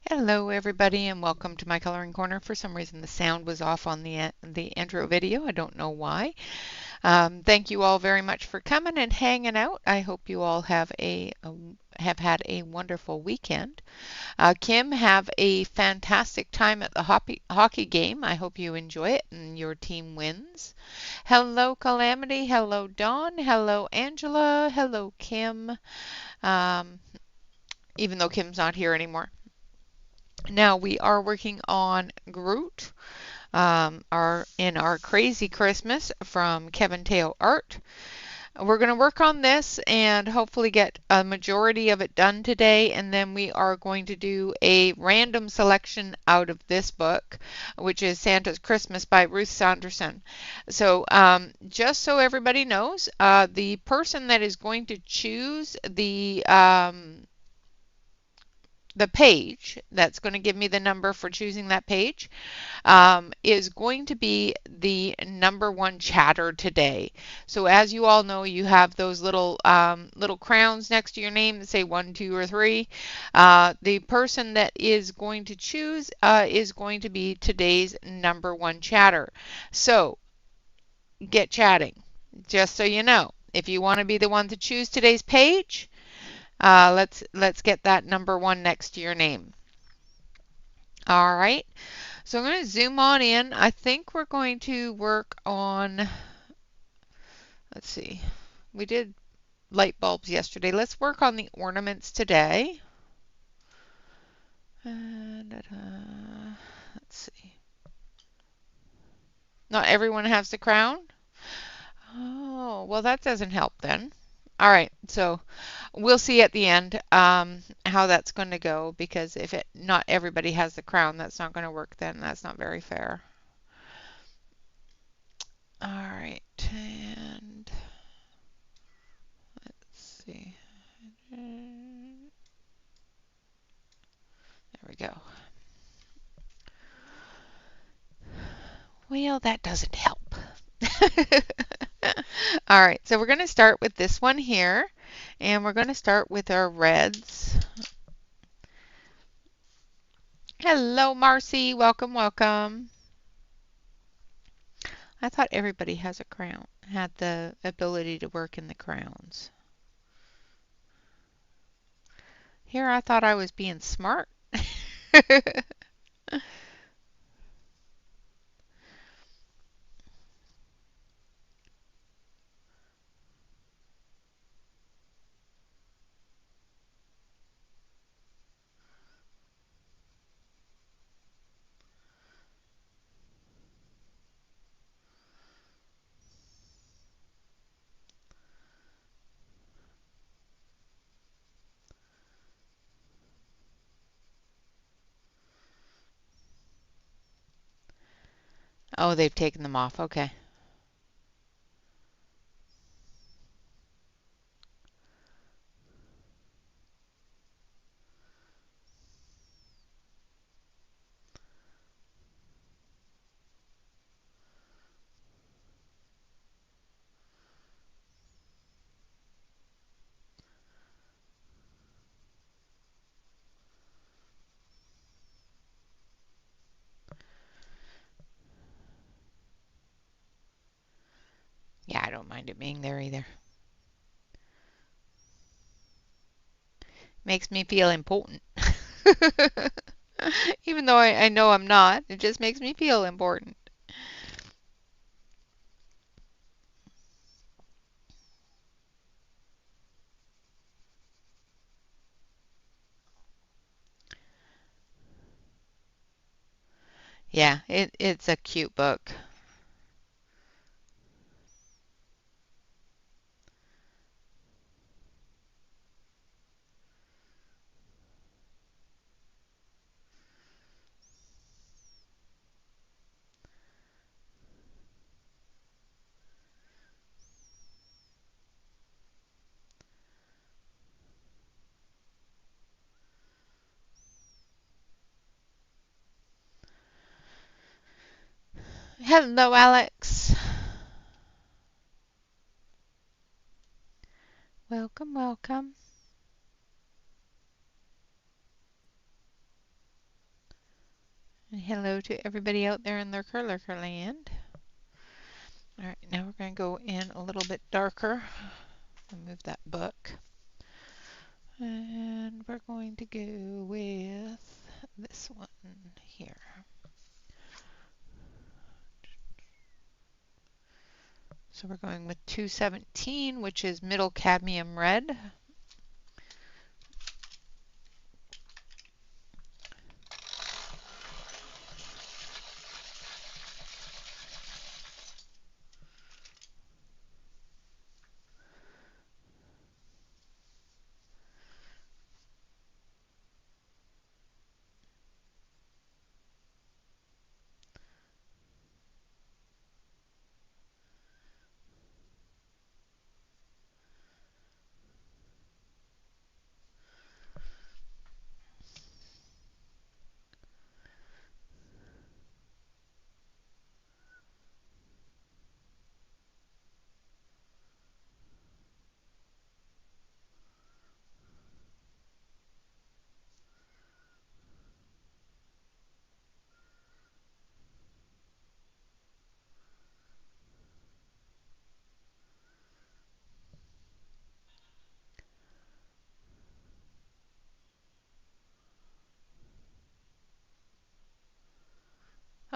Hello everybody and welcome to my coloring corner. For some reason the sound was off on the intro video. I don't know why. Thank you all very much for coming and hanging out. I hope you all have had a wonderful weekend. Kim, have a fantastic time at the hockey game. I hope you enjoy it and your team wins. Hello Calamity. Hello Dawn. Hello Angela. Hello Kim. Um, Even though Kim's not here anymore. Now we are working on Groot, in our Crazy Christmas from Kevin Teo Art. We're going to work on this and hopefully get a majority of it done today, and then we are going to do a random selection out of this book, which is Santa's Christmas by Ruth Sanderson. So just so everybody knows, the person that is going to choose the page that's going to give me the number for choosing that page is going to be the #1 chatter today. So as you all know, you have those little crowns next to your name that say 1, 2, or 3. The person that is going to choose is going to be today's #1 chatter. So get chatting, just so you know. If you want to be the one to choose today's page, let's get that #1 next to your name. All right, so I'm going to zoom on in. I think we're going to work on, let's see, we did light bulbs yesterday. Let's work on the ornaments today. Let's see. Not everyone has the crown? Oh, well, that doesn't help then. All right, so we'll see at the end how that's going to go, because if not everybody has the crown, that's not going to work then. That's not very fair. All right, and let's see. There we go. Well, that doesn't help. All right, so we're going to start with this one here, and we're going to start with our reds. Hello, Marcy. Welcome, welcome. I thought everybody has a crown, had the ability to work in the crowns. Here I thought I was being smart. Oh, they've taken them off. Okay. Yeah, I don't mind it being there either. Makes me feel important. Even though I know I'm not, it just makes me feel important. Yeah, it's a cute book. Hello, Alex. Welcome, welcome. And hello to everybody out there in their curler land. All right, now we're going to go in a little bit darker. Move that book. And we're going to go with this one here. So we're going with 217, which is middle cadmium red.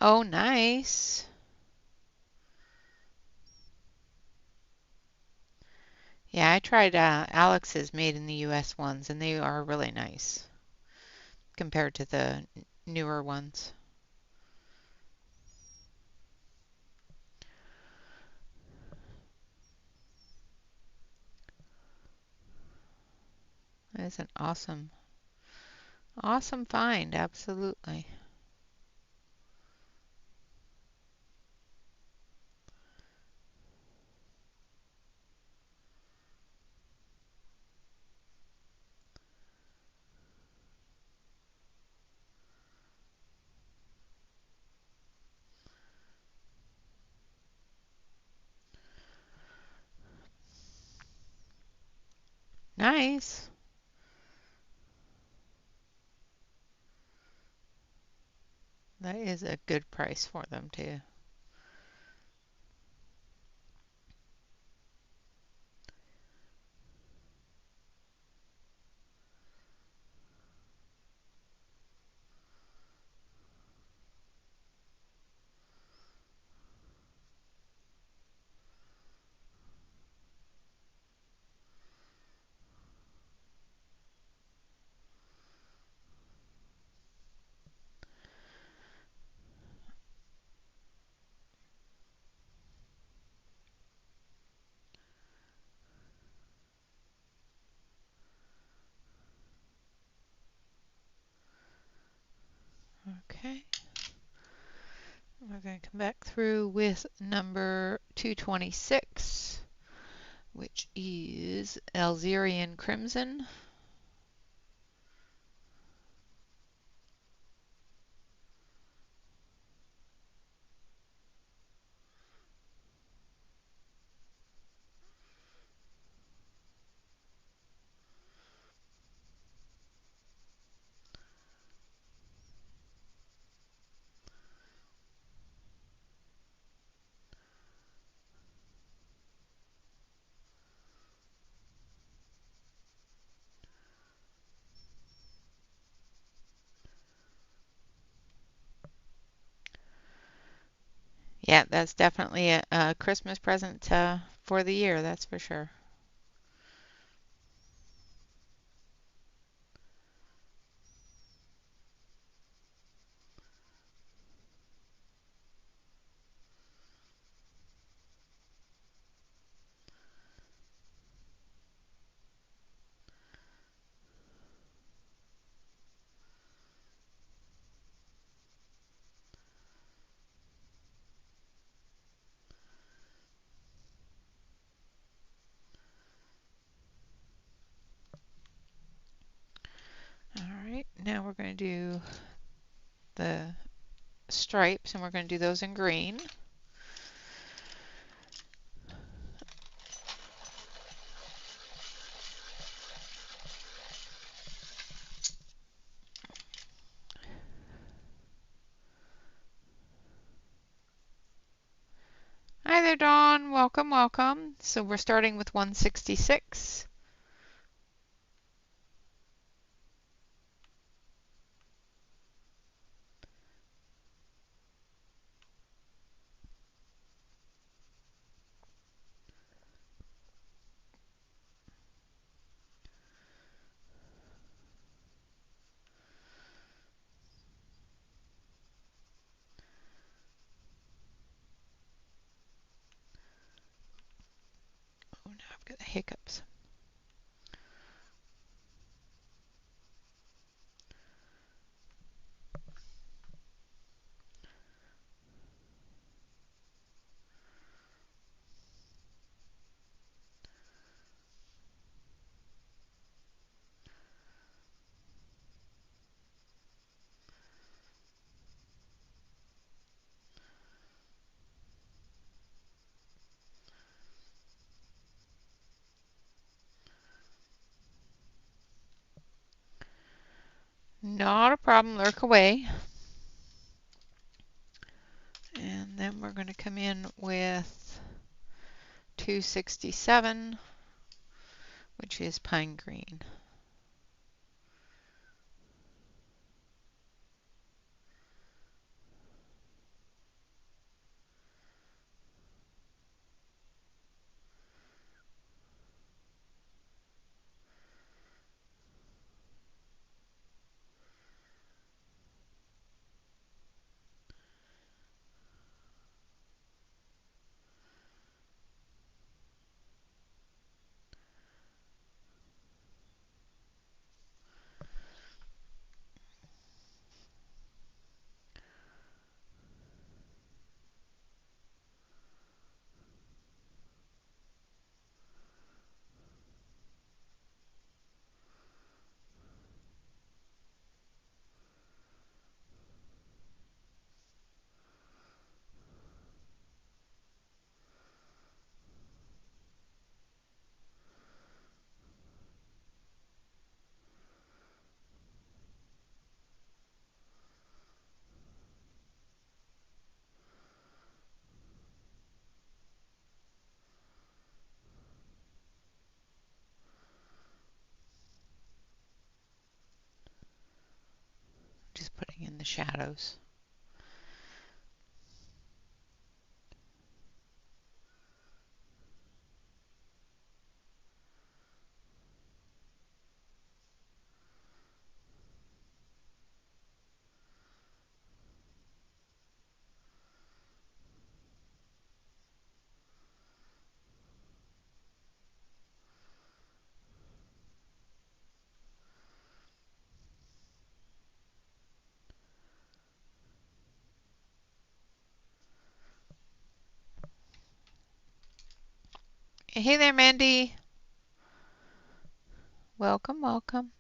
Oh, nice. Yeah, I tried Alex's made in the US ones, and they are really nice compared to the newer ones. That is an awesome, awesome find. Absolutely. Nice. That is a good price for them too. Okay. We're going to come back through with number 226, which is Algerian Crimson. Yeah, that's definitely a Christmas present for the year, that's for sure. All right, now we're going to do the stripes, and we're going to do those in green. Hi there, Dawn. Welcome, welcome. So we're starting with 166. Oh, now I've got the hiccups. Not a problem, lurk away. And then we're going to come in with 267, which is pine green. the shadows. Hey there, Mandy. Welcome, welcome.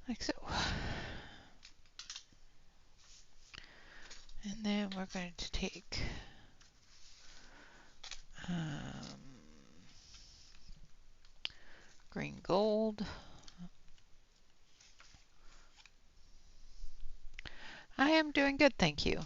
Like so. And then we're going to take green gold. I am doing good, thank you.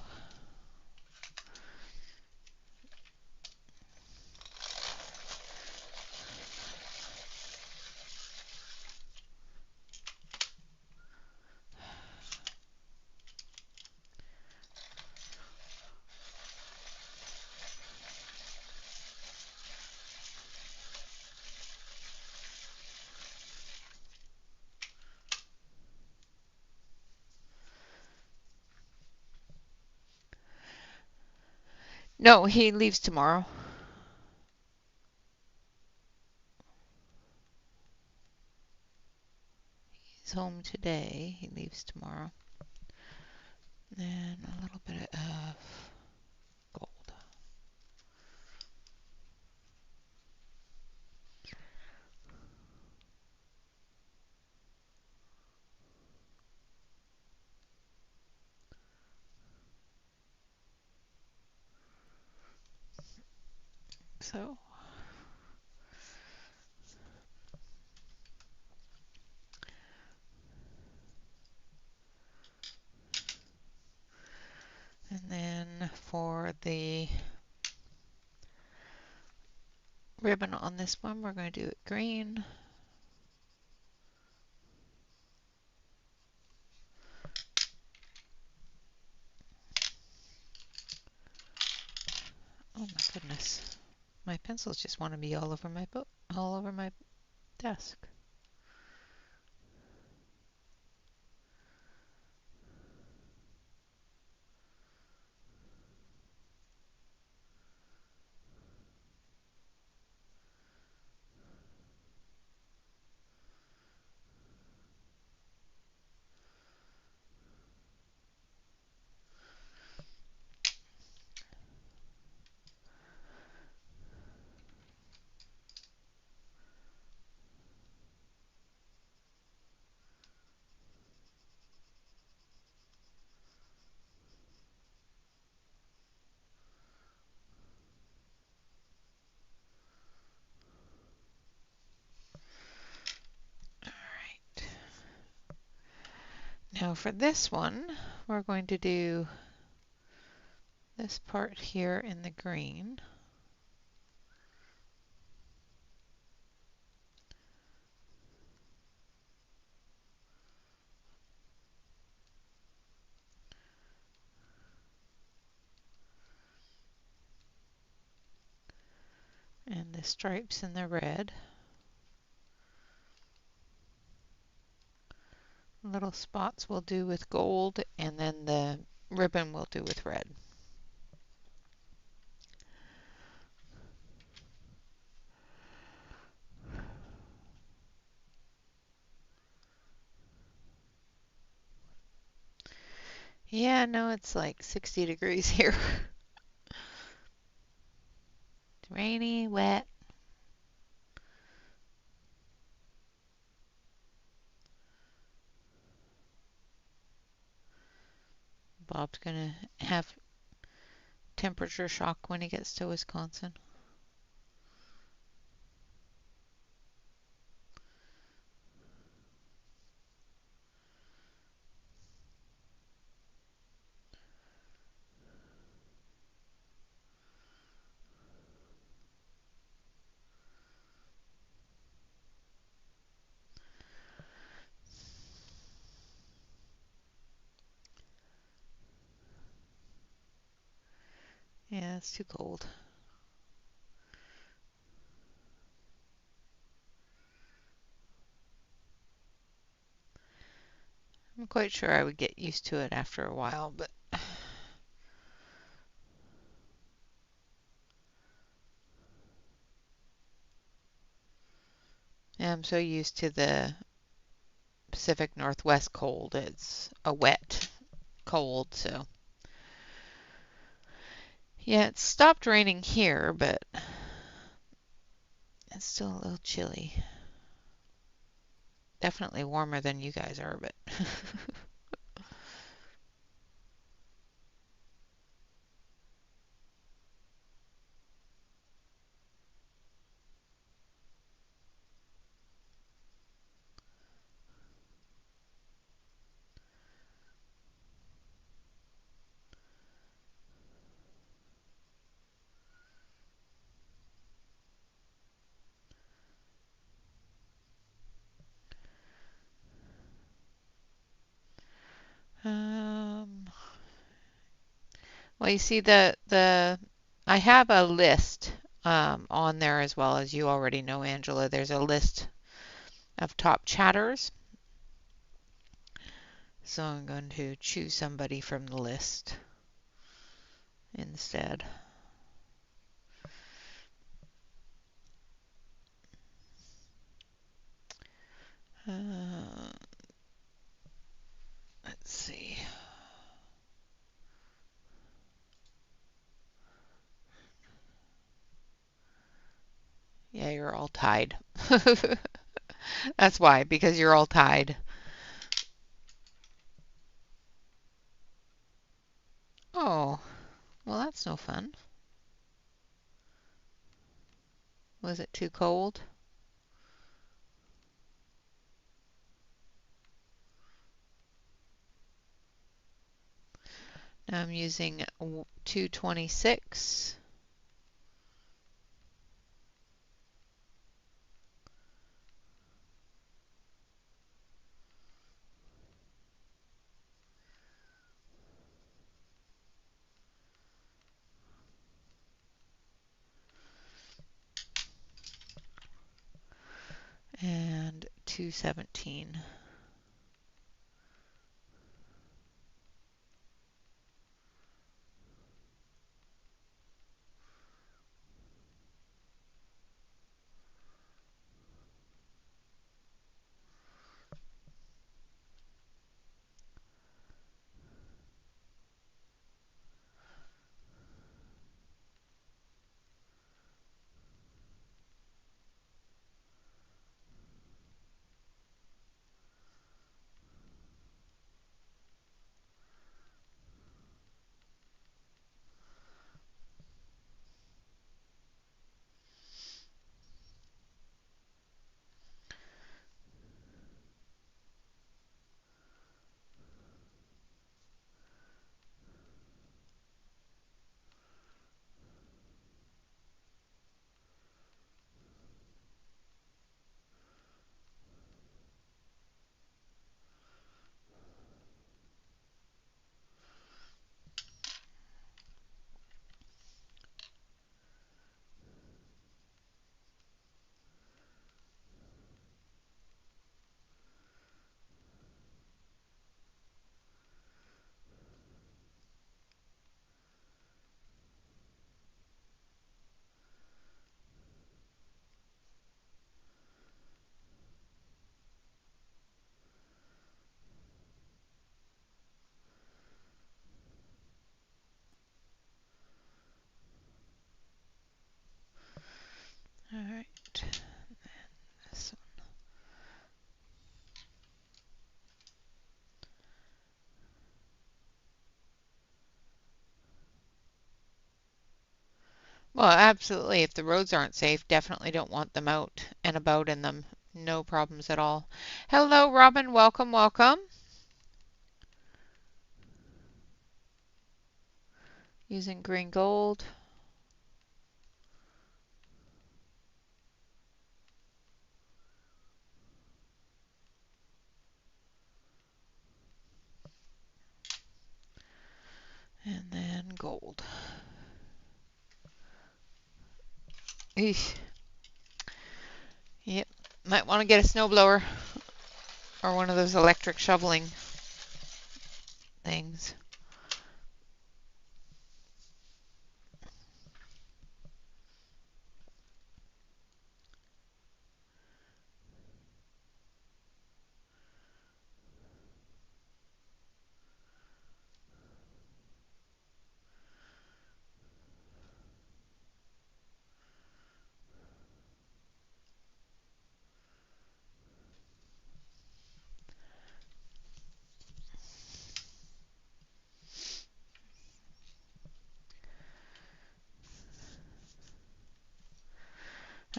No, he leaves tomorrow. He's home today. He leaves tomorrow. Then a little bit of gold. So. And then for the ribbon on this one, we're going to do it green. Oh my goodness. My pencils just want to be all over my book, all over my desk. All right. Now for this one, we're going to do this part here in the green. And the stripes in the red. Little spots will do with gold, and then the ribbon will do with red. Yeah, no, it's like 60 degrees here. It's rainy, wet. Bob's gonna have temperature shock when he gets to Wisconsin. Yeah, it's too cold. I'm quite sure I would get used to it after a while, but I'm so used to the Pacific Northwest cold. It's a wet cold, so. Yeah, it's stopped raining here, but it's still a little chilly. Definitely warmer than you guys are, but um, well, you see the I have a list on there as well. As you already know, Angela. There's a list of top chatters. So I'm going to choose somebody from the list instead. Uh, let's see. Yeah, you're all tied. That's why, because you're all tied. Oh, well, that's no fun. Was it too cold? Now I'm using 226. And 217. This one. Well, absolutely. If the roads aren't safe, definitely don't want them out and about in them. No problems at all. Hello, Robin. Welcome, welcome. Using green gold. And then gold. Eesh. Yep. Might want to get a snowblower or one of those electric shoveling things.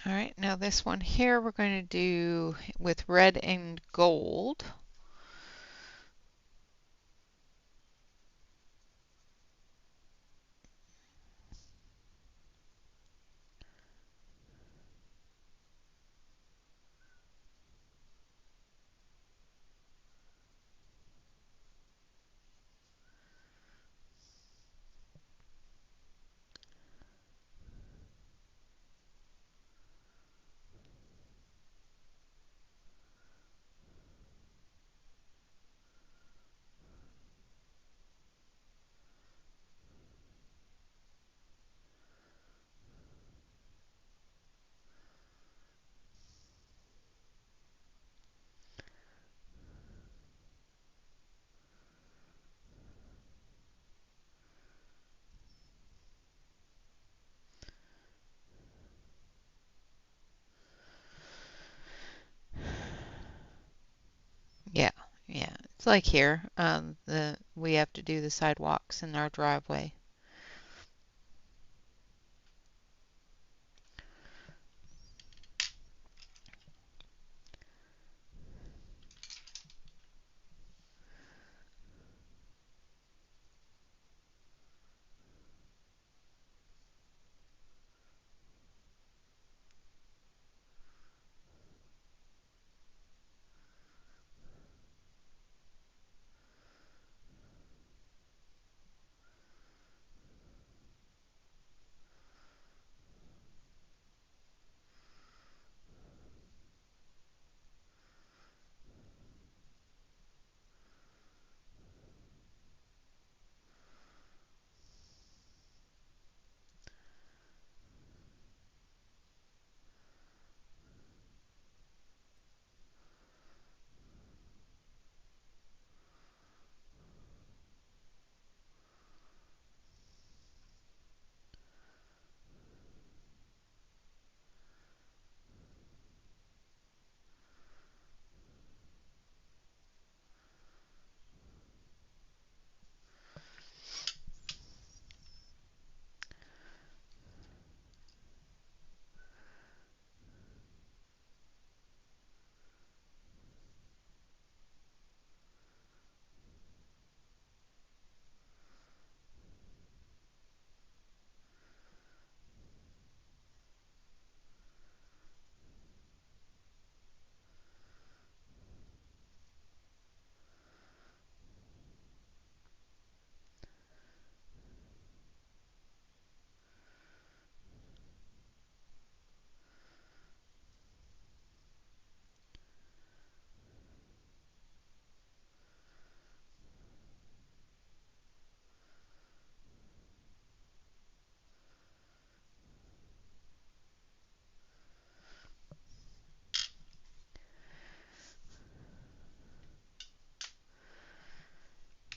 All right, now this one here we're going to do with red and gold. Yeah, yeah. It's like here, we have to do the sidewalks in our driveway.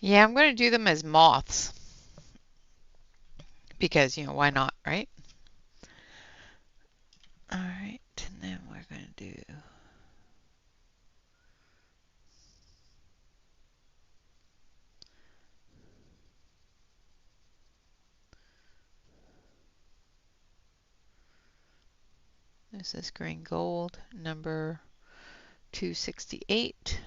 Yeah, I'm going to do them as moths because, why not, right? All right, This is green gold, number 268.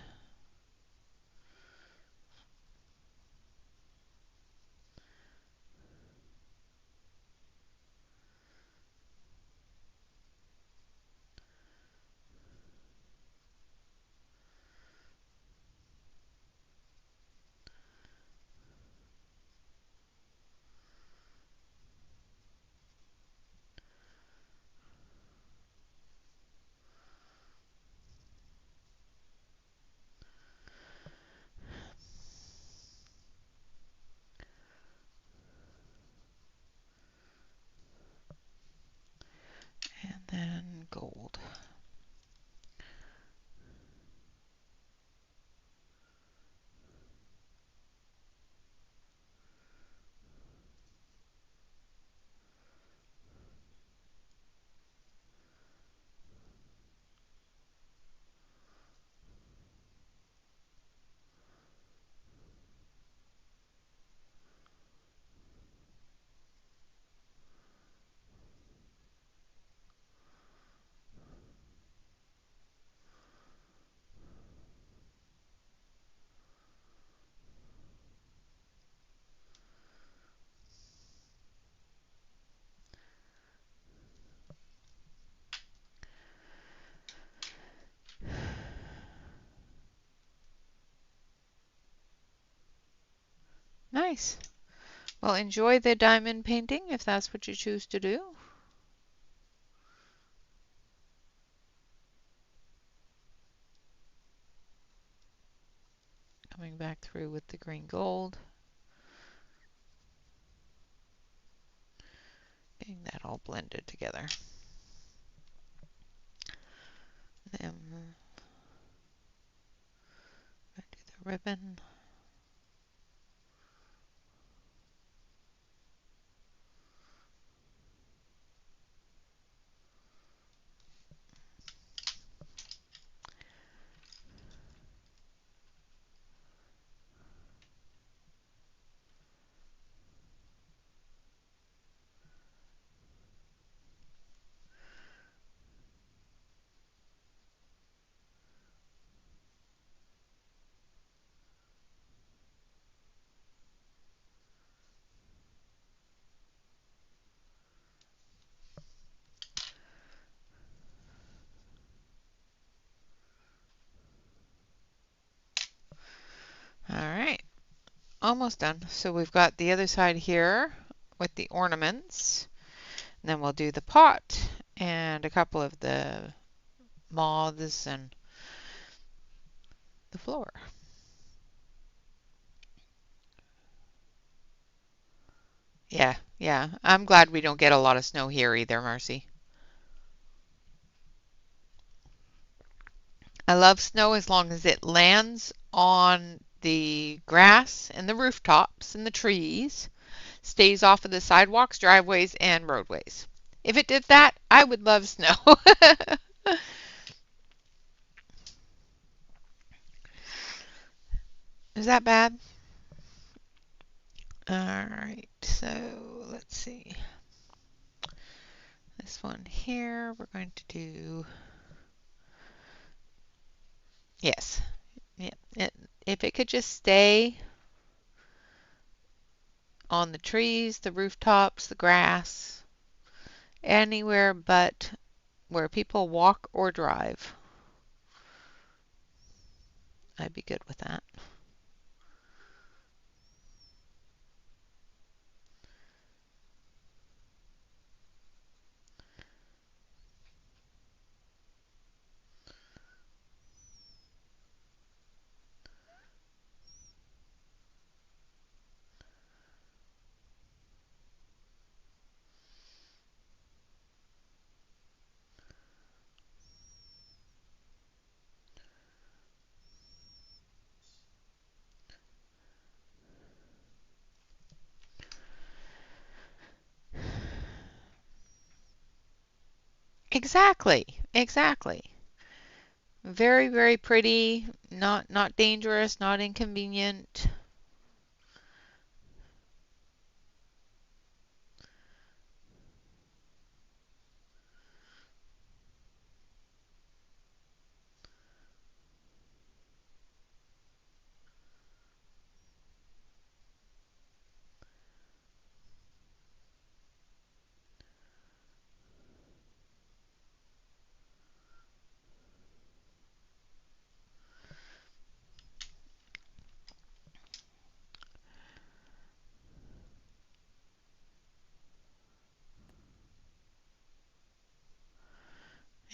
And then gold. Nice. Well, enjoy the diamond painting if that's what you choose to do. Coming back through with the green gold. Getting that all blended together. Then I do the ribbon. All right, almost done. So we've got the other side here with the ornaments. And then we'll do the pot and a couple of the moths and the floor. Yeah, yeah. I'm glad we don't get a lot of snow here either, Marcy. I love snow as long as it lands on the grass and the rooftops and the trees, stays off of the sidewalks, driveways, and roadways. If it did that, I would love snow. Is that bad? All right, so let's see. This one here, we're going to do, yes, yeah. If it could just stay on the trees, the rooftops, the grass, anywhere but where people walk or drive, I'd be good with that. Exactly, exactly. Very, very pretty, not dangerous, not inconvenient.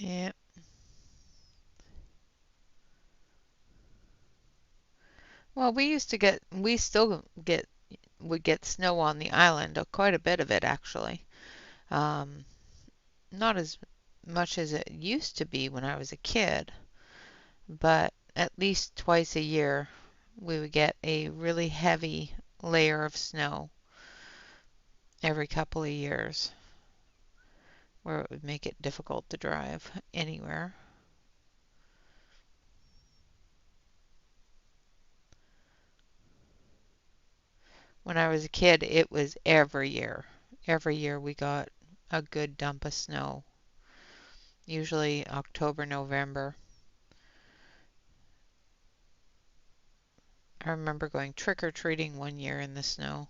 Yeah. Well, we still would get snow on the island, quite a bit of it actually. Um, Not as much as it used to be when I was a kid, but at least twice a year we would get a really heavy layer of snow every couple of years where it would make it difficult to drive anywhere. When I was a kid, it was every year. Every year we got a good dump of snow, usually October, November. I remember going trick-or-treating one year in the snow.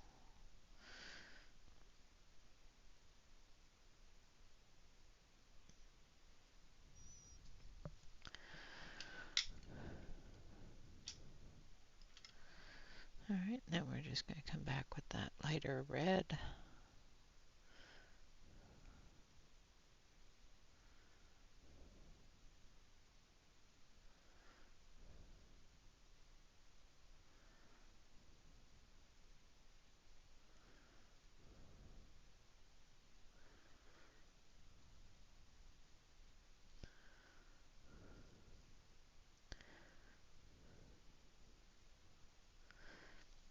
All right, now we're just going to come back with that lighter red.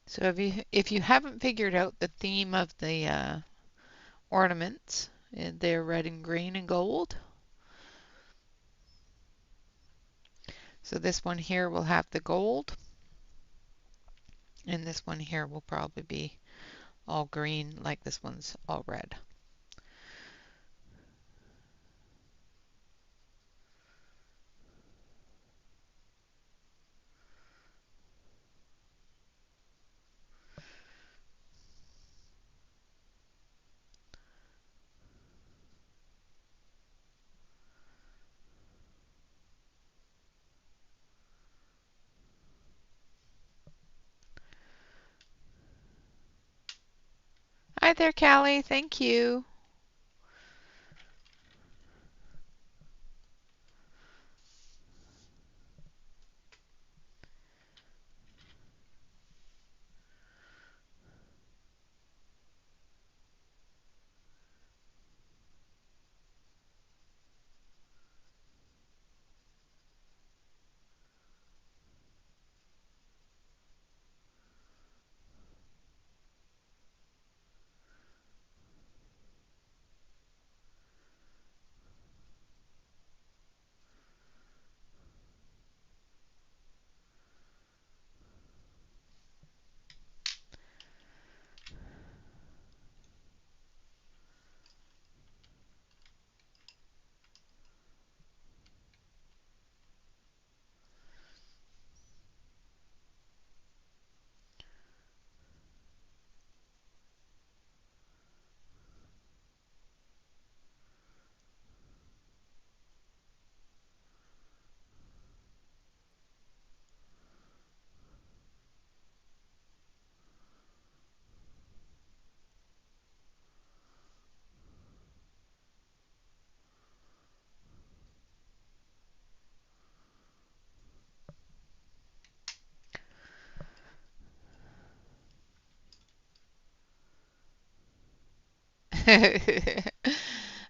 So if you haven't figured out the theme of the ornaments, they're red and green and gold. So this one here will have the gold, and this one here will probably be all green like this one's all red. Hi there, Callie. Thank you.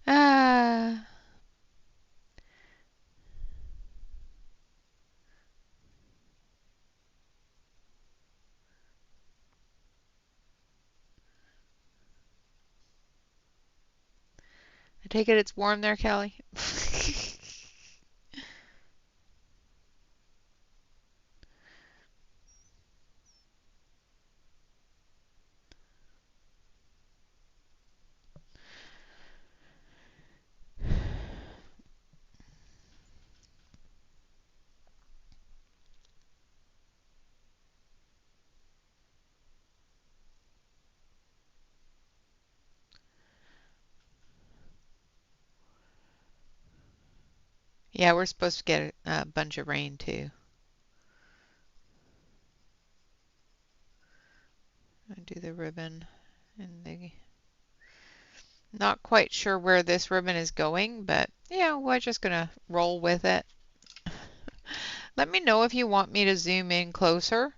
Ah, I take it it's warm there, Callie. Yeah, we're supposed to get a bunch of rain too. I do the ribbon and the Not quite sure where this ribbon is going, but yeah, we're just gonna roll with it. Let me know if you want me to zoom in closer.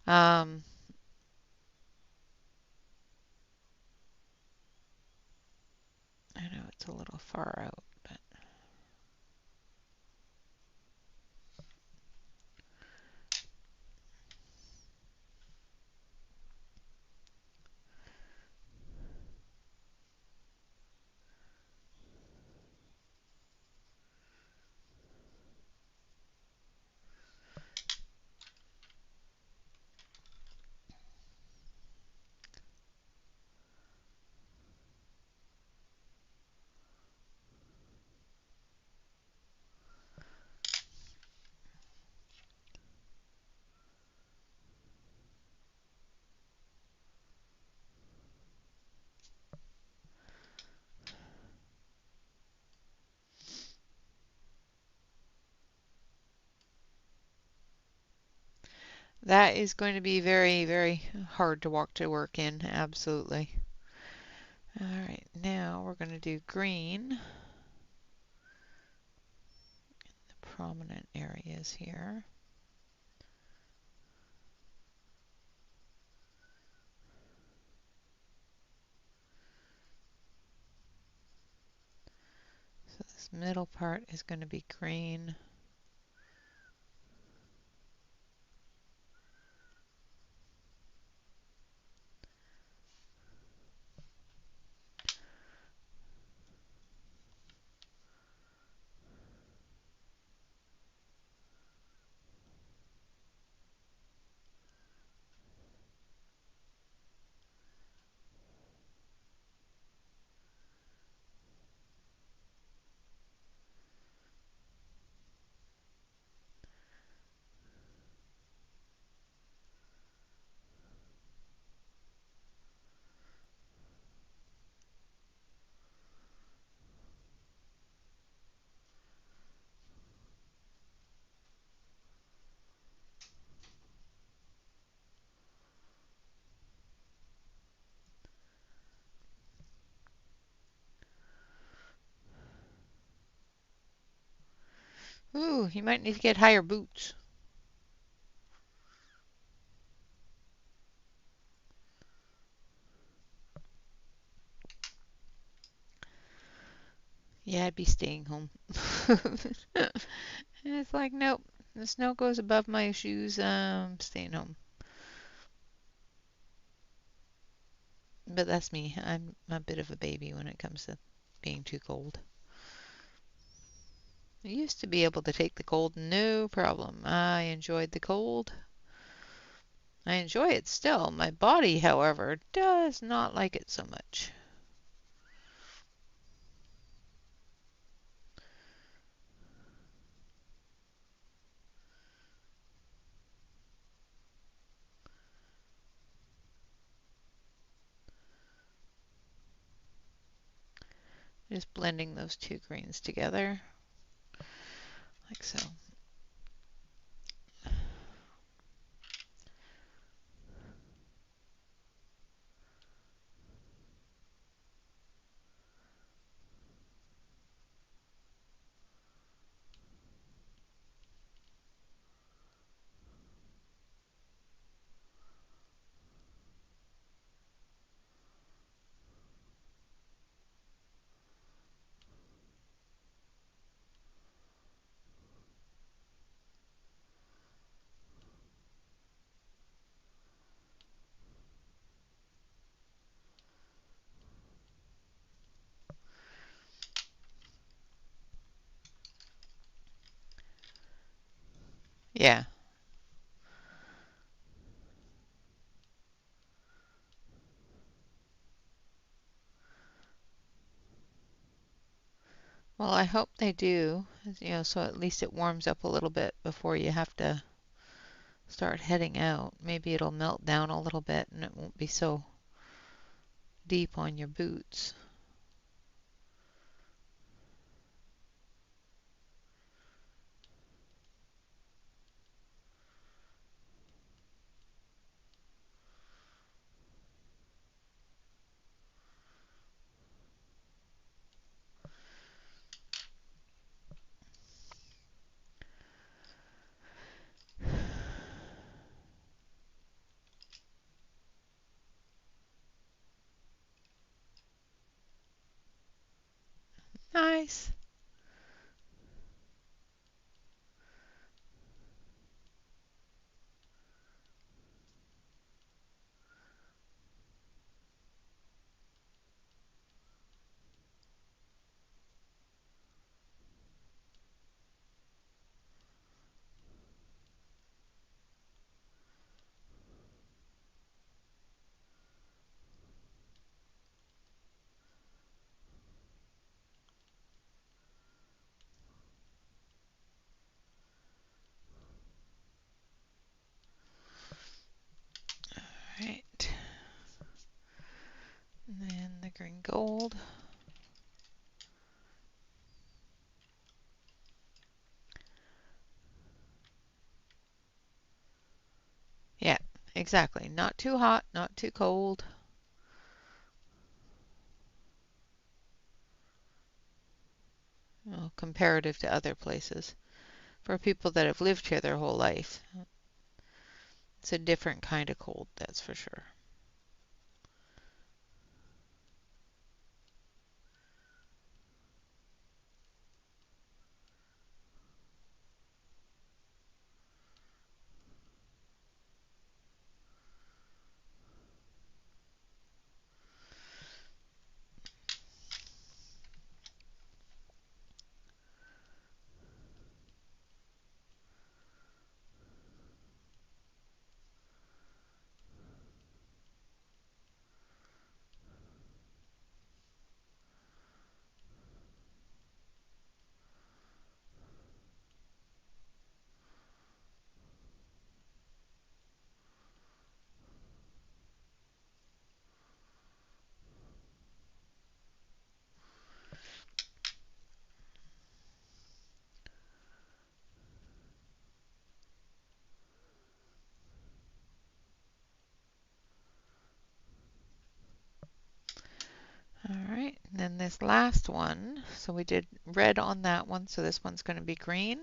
Um, I know it's a little far out, but that is going to be very, very hard to walk to work in, absolutely. All right, now we're going to do green, the prominent areas here. So this middle part is going to be green. Ooh, you might need to get higher boots. Yeah, I'd be staying home. It's like, nope, the snow goes above my shoes, staying home. But that's me. I'm a bit of a baby when it comes to being too cold. I used to be able to take the cold no problem. I enjoyed the cold. I enjoy it still. My body, however, does not like it so much. Just blending those two greens together, like so. Yeah. Well, I hope they do, so at least it warms up a little bit before you have to start heading out. Maybe it'll melt down a little bit and it won't be so deep on your boots. nice? All right. And then the green gold. Yeah, exactly. Not too hot, not too cold. Well, comparative to other places. For people that have lived here their whole life, it's a different kind of cold, that's for sure. All right, and then this last one, so we did red on that one, so this one's going to be green.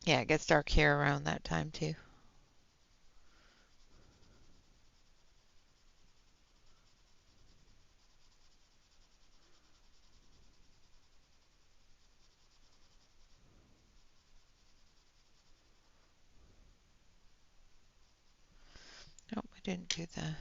Yeah, it gets dark here around that time too. Nope, I didn't do this.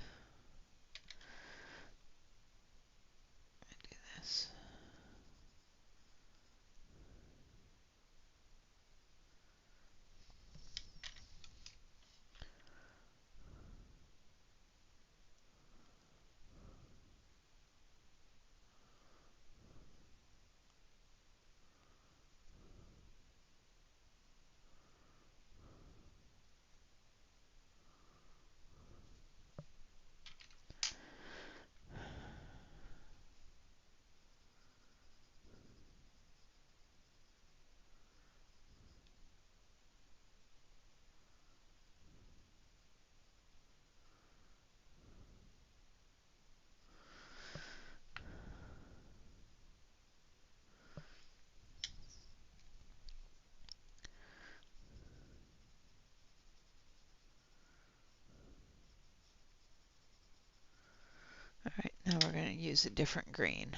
All right, now we're going to use a different green.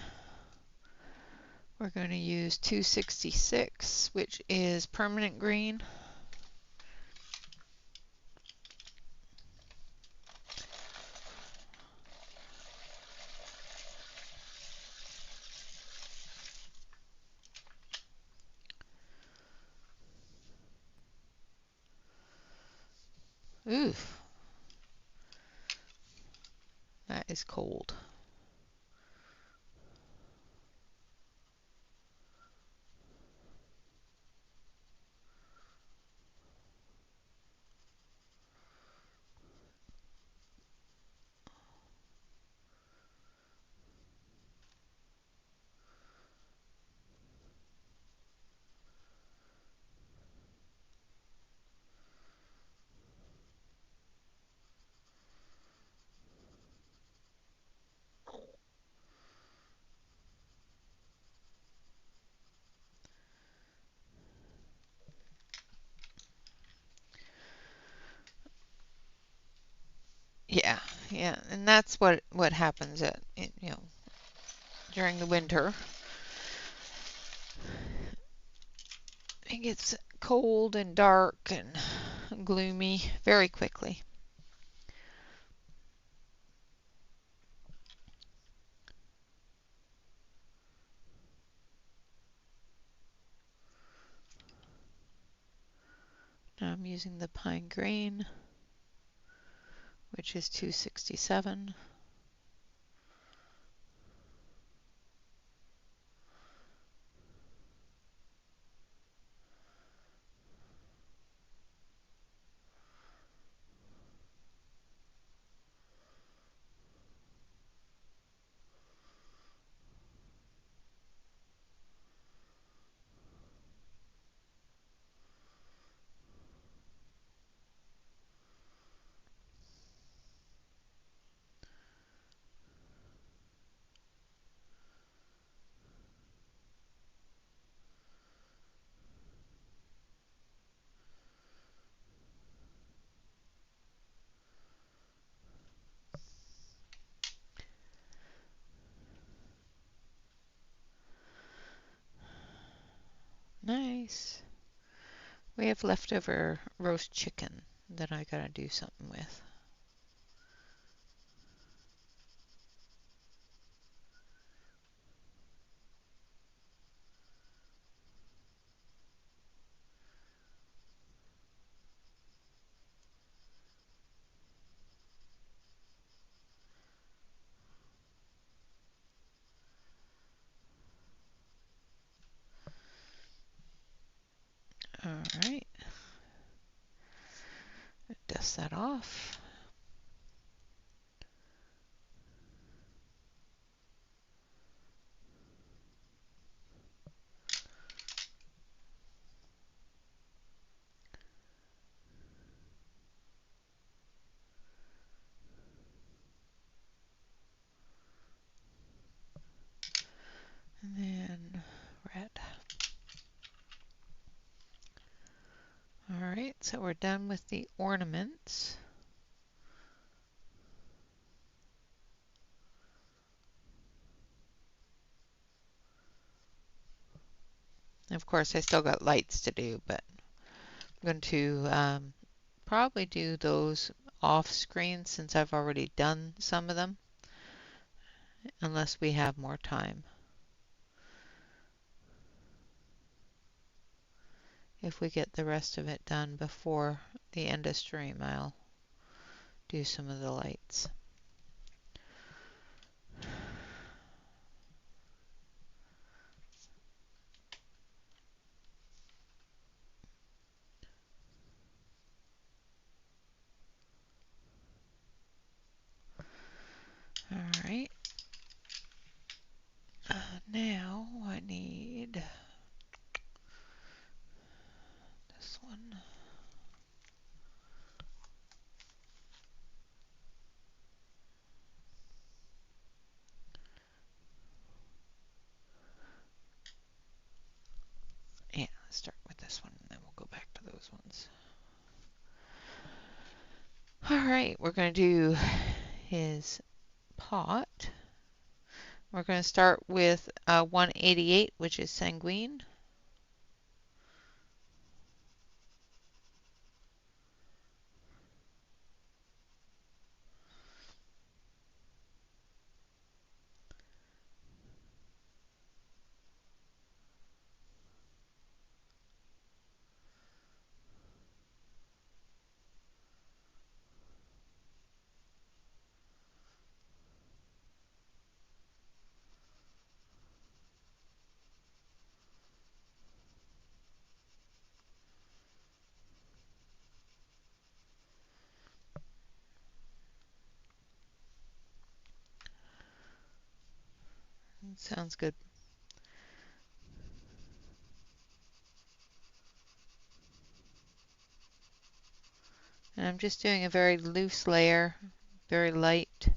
We're going to use 266, which is permanent green. Ooh, that is cold. Yeah, Yeah, and that's what happens at, you know, during the winter. It gets cold and dark and gloomy very quickly. Now I'm using the pine grain, which is 267. Nice. We have leftover roast chicken that I gotta do something with. All right. Dust that off. And then red. All right, so we're done with the ornaments. Of course, I still got lights to do, but I'm going to probably do those off screen since I've already done some of them, unless we have more time. If we get the rest of it done before the end of stream, I'll do some of the lights. All right. Now I need this one. Yeah, let's start with this one and then we'll go back to those ones. All right, we're going to do his pot. We're going to start with 188, which is sanguine. Sounds good. And I'm just doing a very loose layer, very light.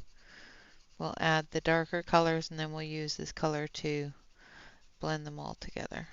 We'll add the darker colors and then we'll use this color to blend them all together.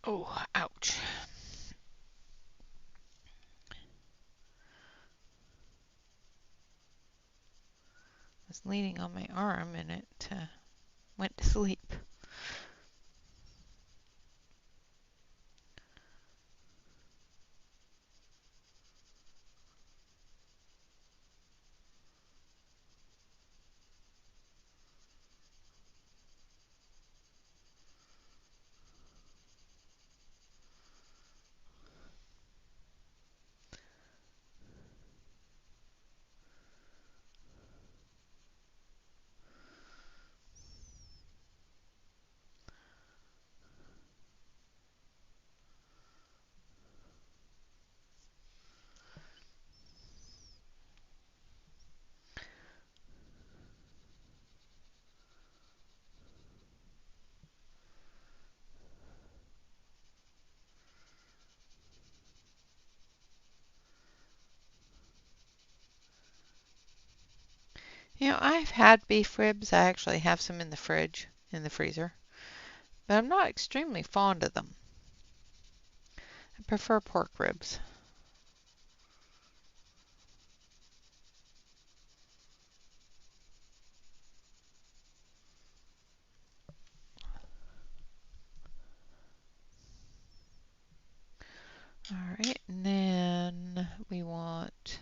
Oh, ouch. I was leaning on my arm and it went to sleep. You know, I've had beef ribs. I actually have some in the fridge, in the freezer, but I'm not extremely fond of them. I prefer pork ribs. All right, and then we want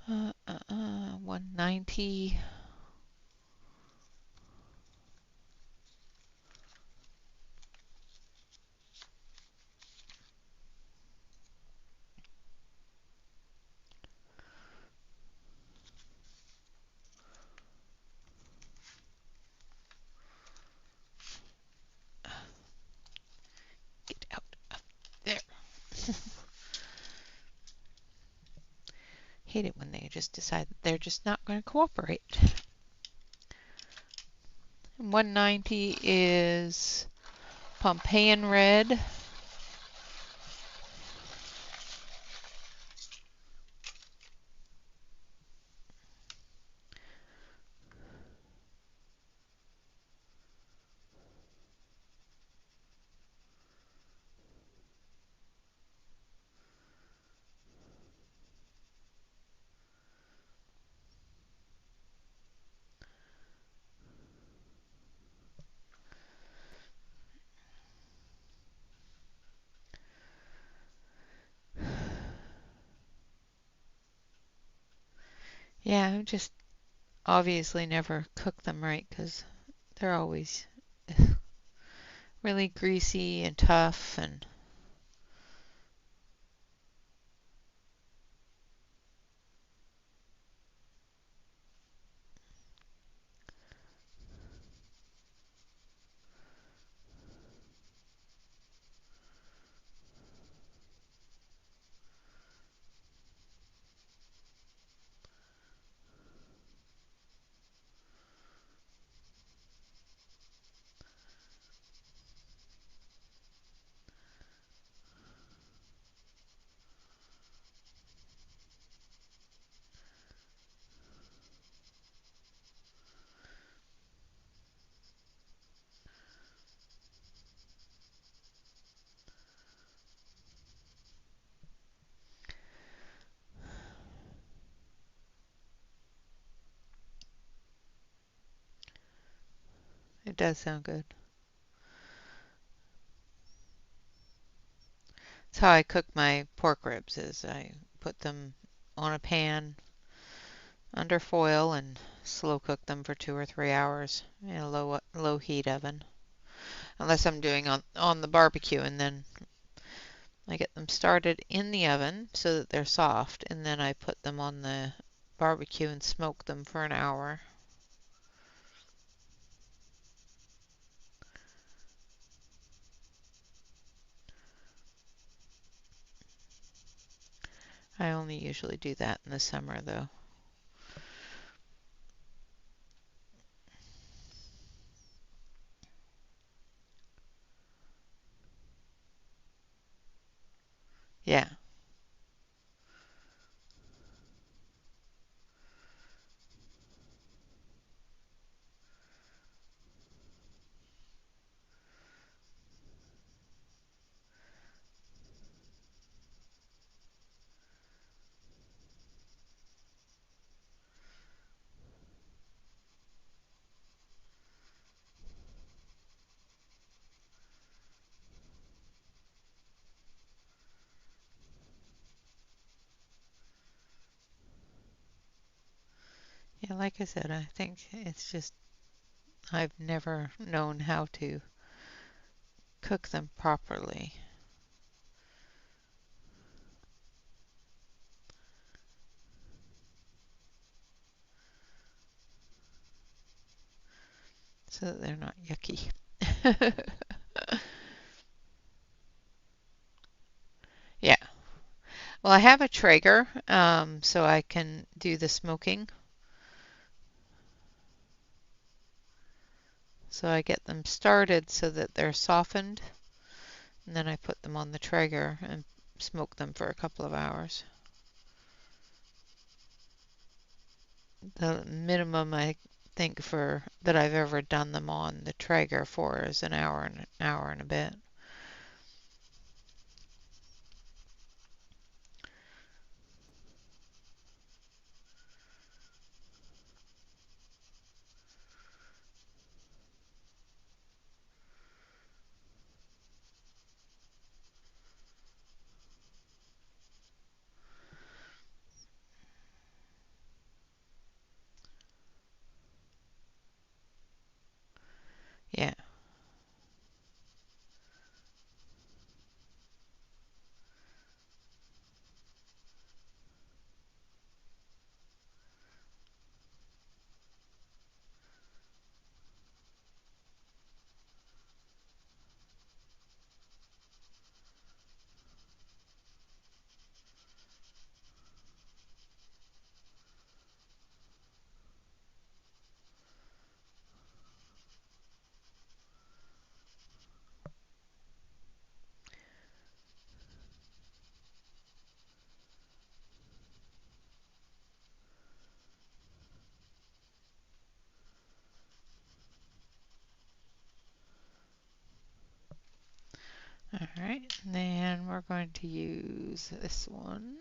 190. Get out of there. Hate it when they just decide that they're just not going to cooperate. 190 is Pompeian red. Yeah, I just obviously never cook them right because they're always really greasy and tough and it does sound good. That's how I cook my pork ribs is I put them on a pan under foil and slow cook them for 2 or 3 hours in a low heat oven. Unless I'm doing on the barbecue, and then I get them started in the oven so that they're soft, and then I put them on the barbecue and smoke them for an hour. I only usually do that in the summer though. Yeah. Yeah, like I said, I think it's just I've never known how to cook them properly. So that they're not yucky. Yeah. Well, I have a Traeger, so I can do the smoking. So I get them started so that they're softened, and then I put them on the Traeger and smoke them for a couple of hours. The minimum I think for that I've ever done them on the Traeger for is an hour and a bit. Yeah. All right. And then we're going to use this one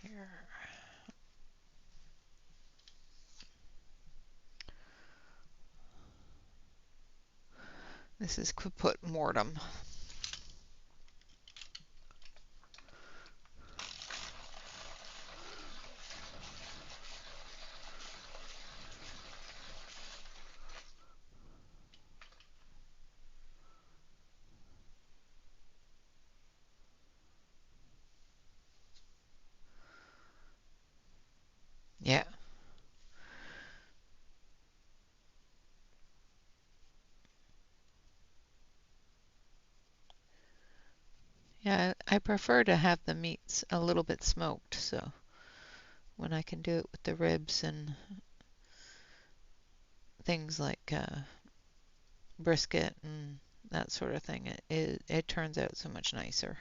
here. This is kaput mortem. Yeah. Yeah, I prefer to have the meats a little bit smoked, so when I can do it with the ribs and things like brisket and that sort of thing, it turns out so much nicer.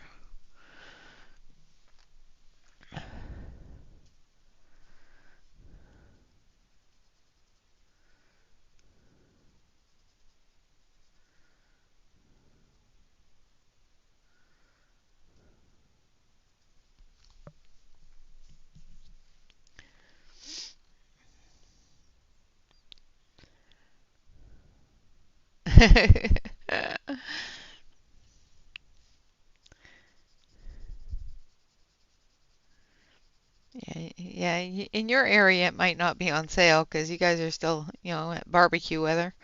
Yeah, yeah, in your area it might not be on sale because you guys are still, at barbecue weather.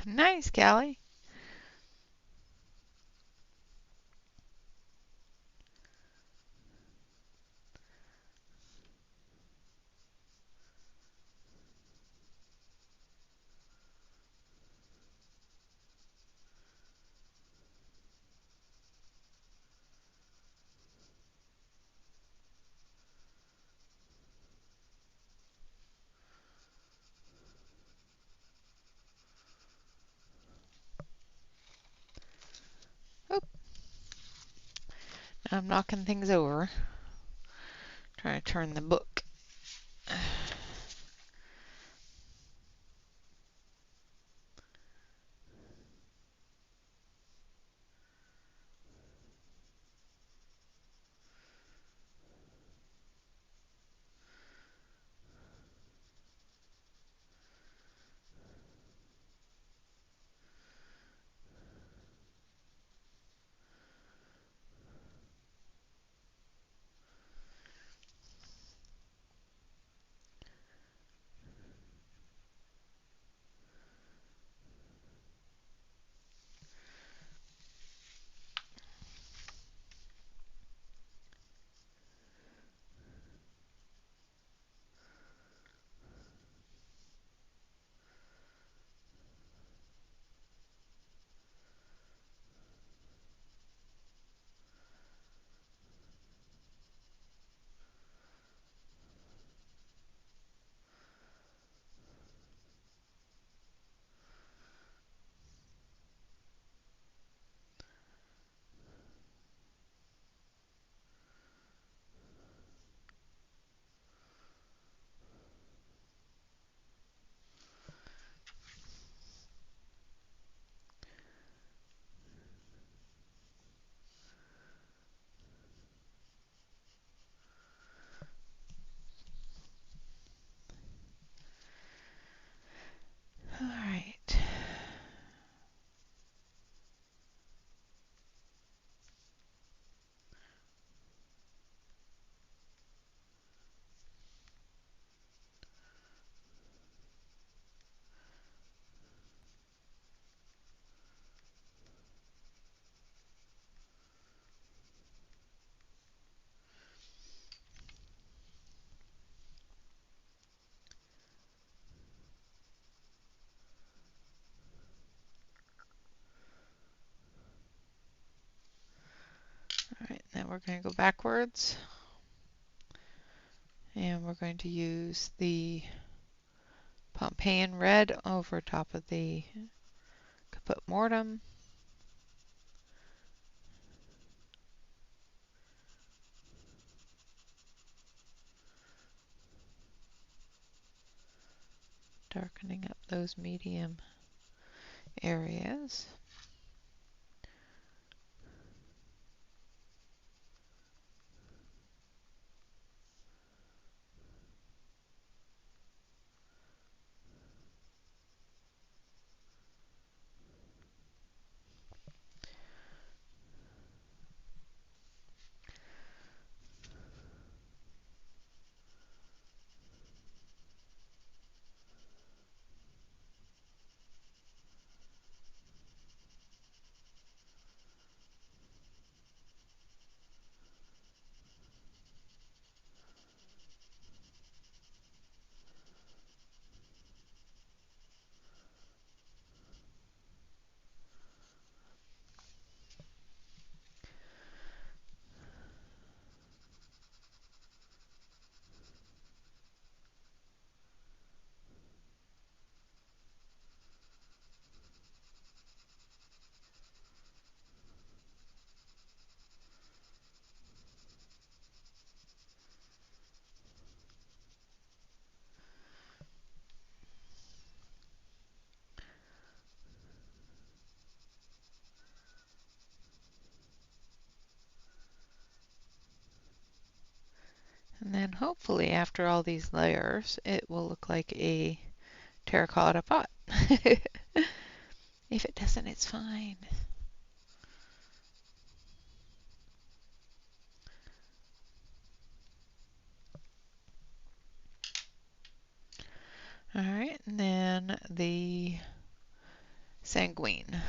Nice, Callie. Oop, I'm knocking things over. Trying to turn the book. All right. All right, now we're going to go backwards. And we're going to use the Pompeian red over top of the Caput Mortem. Darkening up those medium areas. And then hopefully after all these layers, it will look like a terracotta pot. If it doesn't, it's fine. All right, and then the sanguine.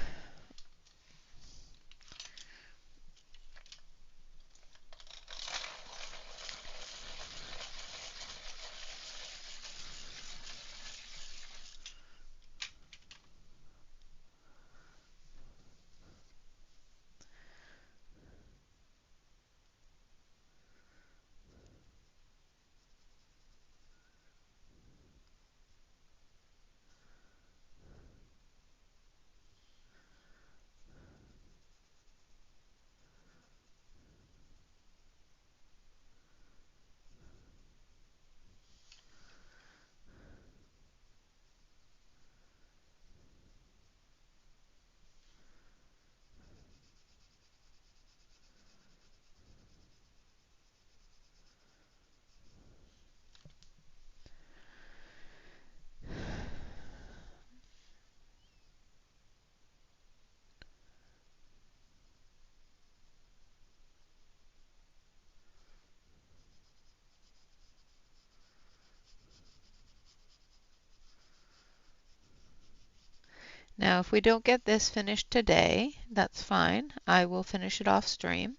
Now, if we don't get this finished today, that's fine. I will finish it off stream,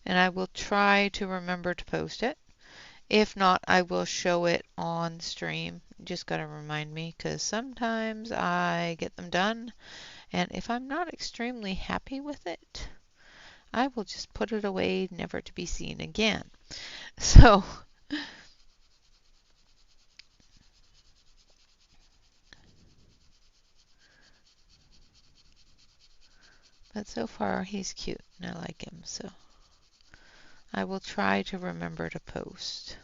and I will try to remember to post it. If not, I will show it on stream. Just got to remind me, because sometimes I get them done, and if I'm not extremely happy with it, I will just put it away, never to be seen again. So, but so far he's cute and I like him, so I will try to remember to post.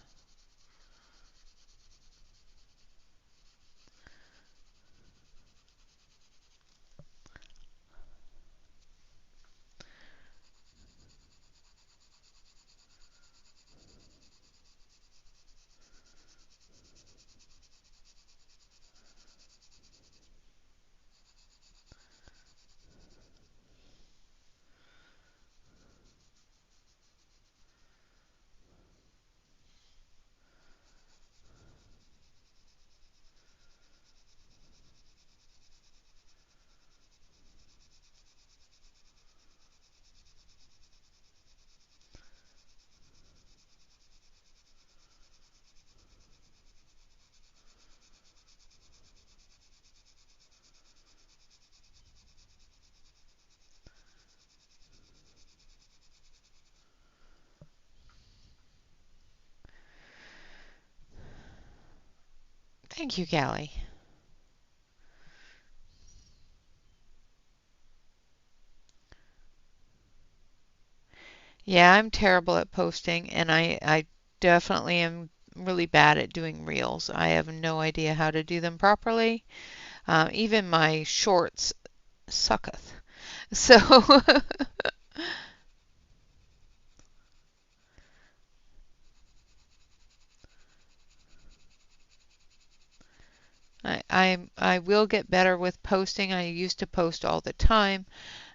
Thank you, Callie. Yeah, I'm terrible at posting, and I definitely am really bad at doing reels. I have no idea how to do them properly. Even my shorts sucketh. So I will get better with posting. I used to post all the time,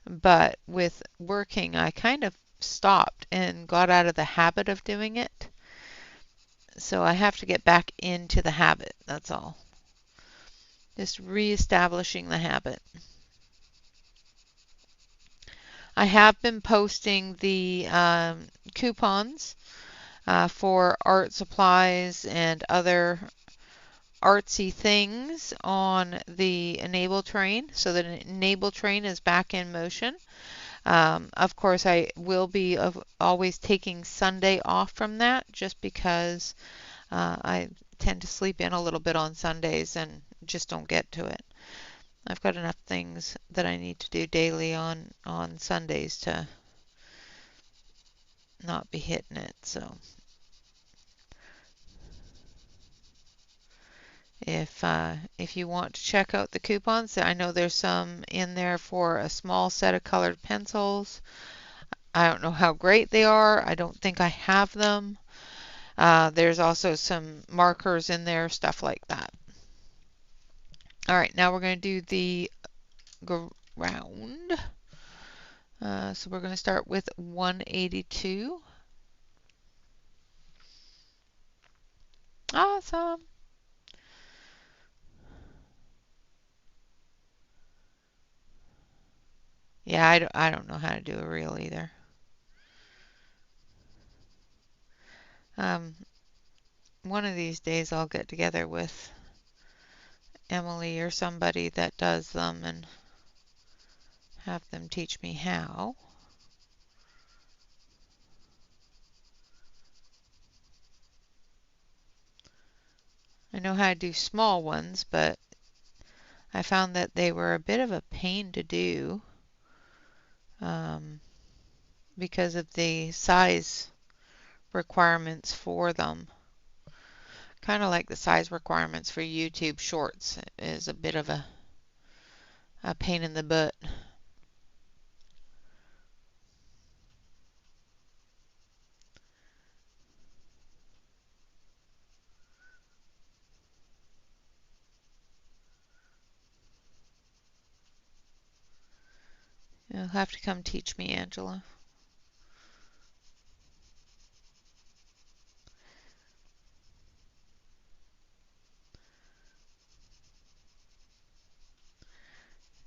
but with working, I kind of stopped and got out of the habit of doing it. So I have to get back into the habit. That's all. Just reestablishing the habit. I have been posting the coupons for art supplies and other artsy things on the enable train, so that an enable train is back in motion. Of course, I will be always taking Sunday off from that, just because I tend to sleep in a little bit on Sundays and just don't get to it. I've got enough things that I need to do daily on Sundays to not be hitting it. So if you want to check out the coupons, I know there's some in there for a small set of colored pencils. I don't know how great they are. I don't think I have them. There's also some markers in there, stuff like that. All right, now we're going to do the ground. So we're going to start with 182. Awesome. Yeah, I don't know how to do a reel either. Um, one of these days I'll get together with Emily or somebody that does them and have them teach me how. I know how to do small ones, but I found that they were a bit of a pain to do um, because of the size requirements for them. Kind of like the size requirements for YouTube Shorts is a bit of a pain in the butt. You'll have to come teach me, Angela.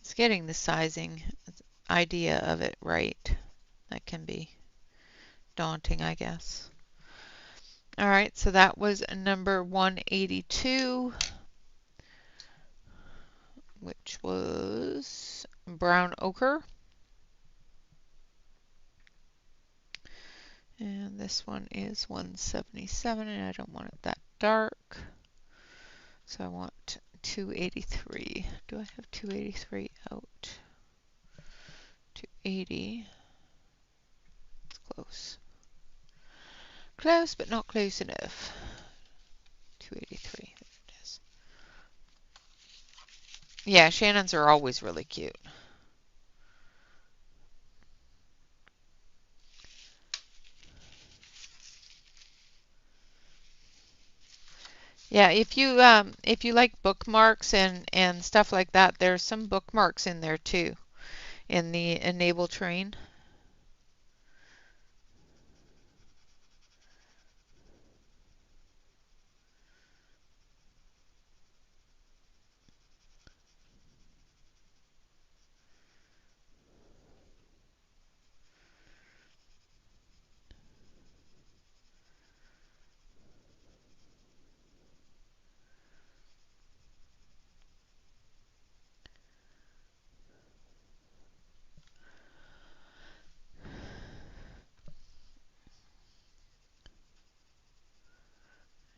It's getting the sizing idea of it right. That can be daunting, I guess. All right, so that was number 182, which was brown ochre. And this one is 177, and I don't want it that dark. So I want 283. Do I have 283 out? 280. It's close. Close, but not close enough. 283. There it is. Yeah, Shannon's are always really cute. Yeah, if you like bookmarks and stuff like that, there's some bookmarks in there too in the enable train.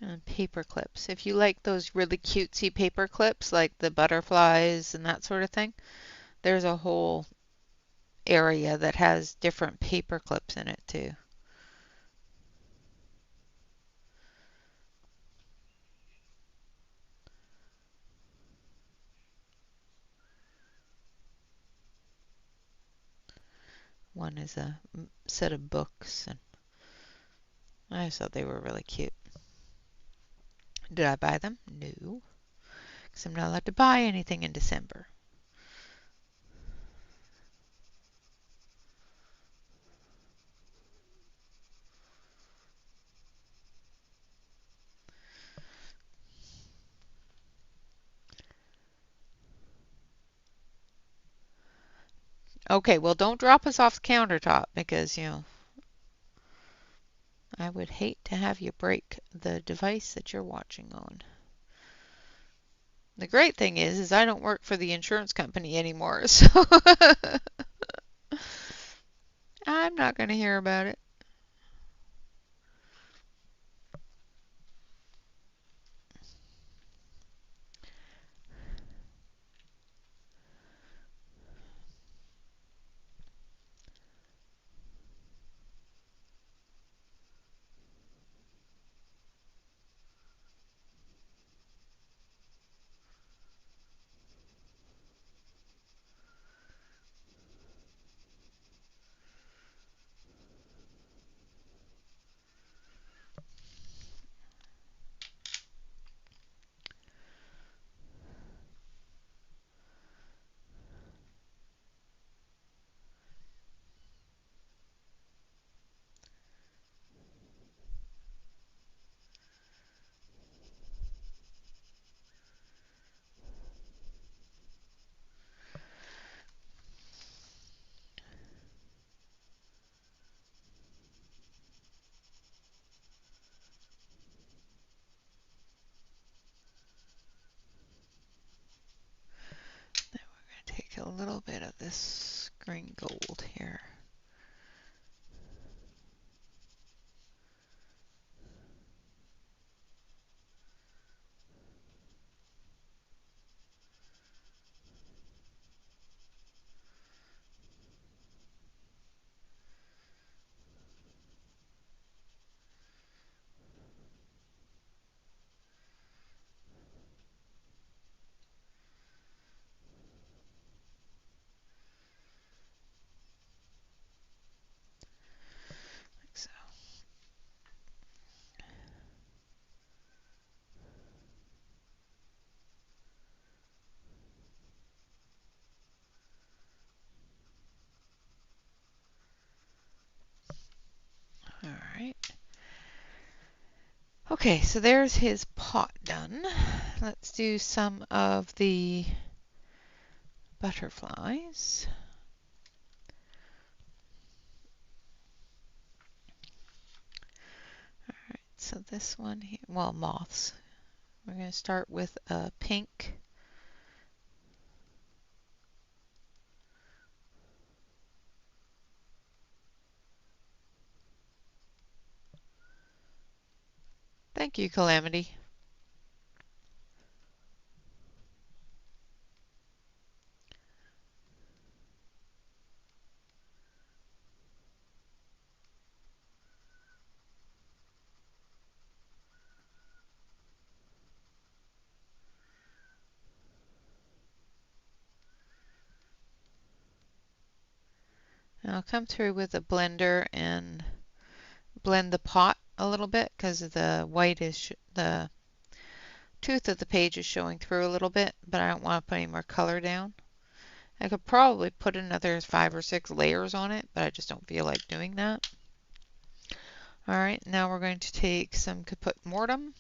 And paper clips. If you like those really cutesy paper clips, like the butterflies and that sort of thing, there's a whole area that has different paper clips in it too. One is a set of books, and I just thought they were really cute. Did I buy them? No, because I'm not allowed to buy anything in December. Okay, well, don't drop us off the countertop because, I would hate to have you break the device that you're watching on. The great thing is I don't work for the insurance company anymore, so I'm not going to hear about it. little bit of this green gold here. Like so. All right. Okay, so there's his pot done. Let's do some of the butterflies. All right, so this one here, well, moths. We're going to start with a pink. Thank you, Calamity. And I'll come through with a blender and blend the pot a little bit because the white is the tooth of the page is showing through a little bit, but I don't want to put any more color down. I could probably put another 5 or 6 layers on it, but I just don't feel like doing that. All right, now we're going to take some Caput Mortem.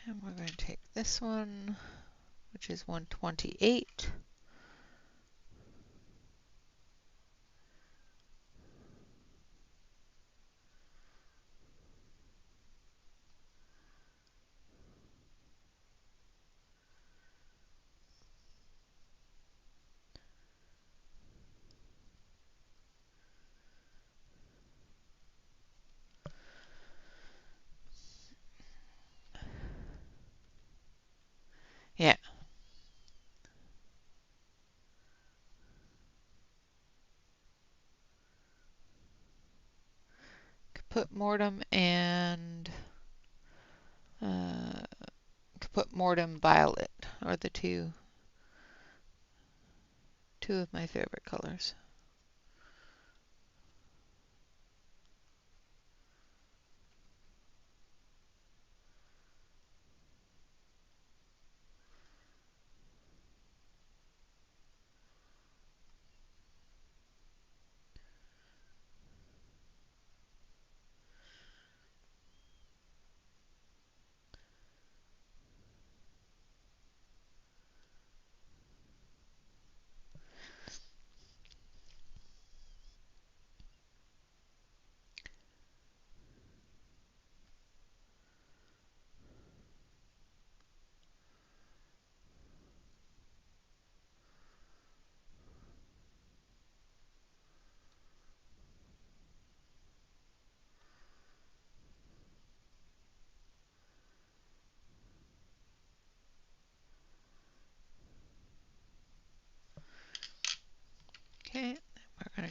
And we're going to take this one, which is 128. Yeah. Caput Mortem and Caput Mortem Violet are the two of my favorite colors.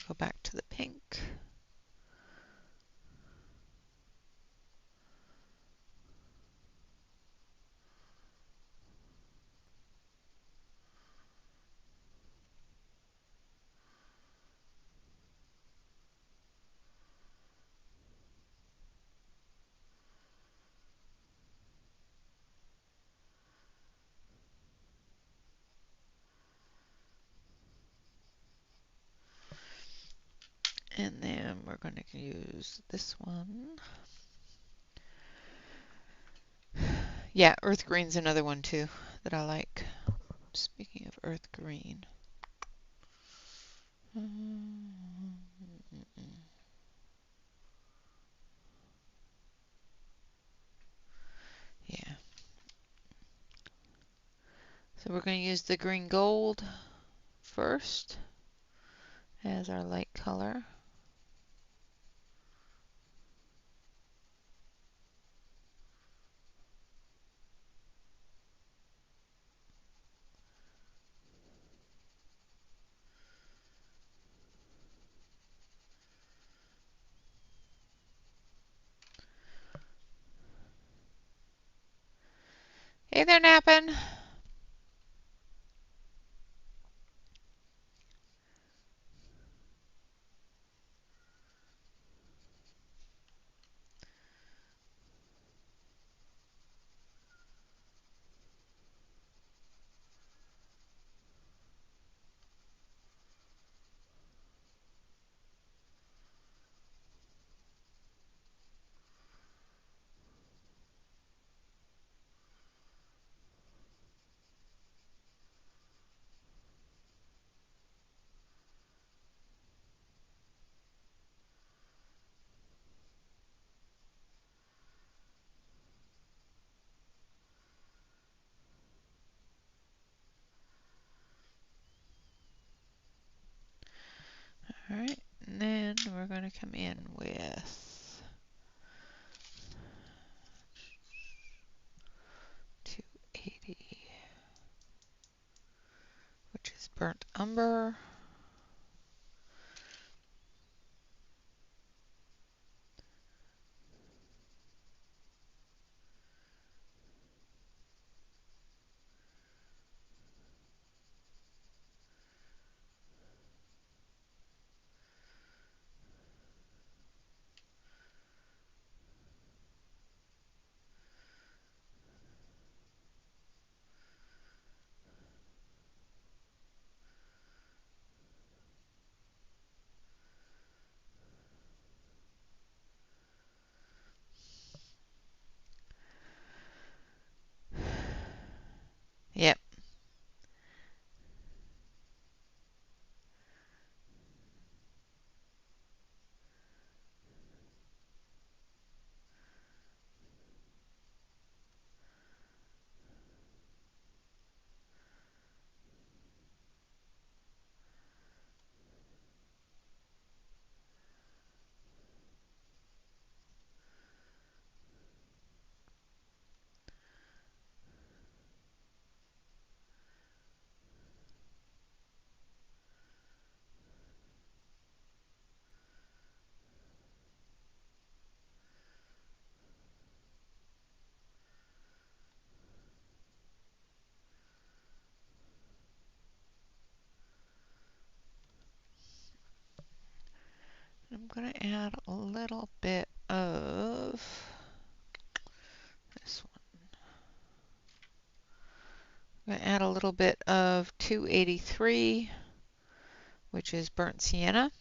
go back to the pink. And then we're going to use this one. Yeah, earth green's another one too that I like. Speaking of earth green. Yeah. So we're going to use the green gold first as our light color. Hey there, Nappin'. All right, and then we're going to come in with 280, which is burnt umber. Yep. I'm going to add a little bit of this one. I'm going to add a little bit of 283, which is burnt sienna.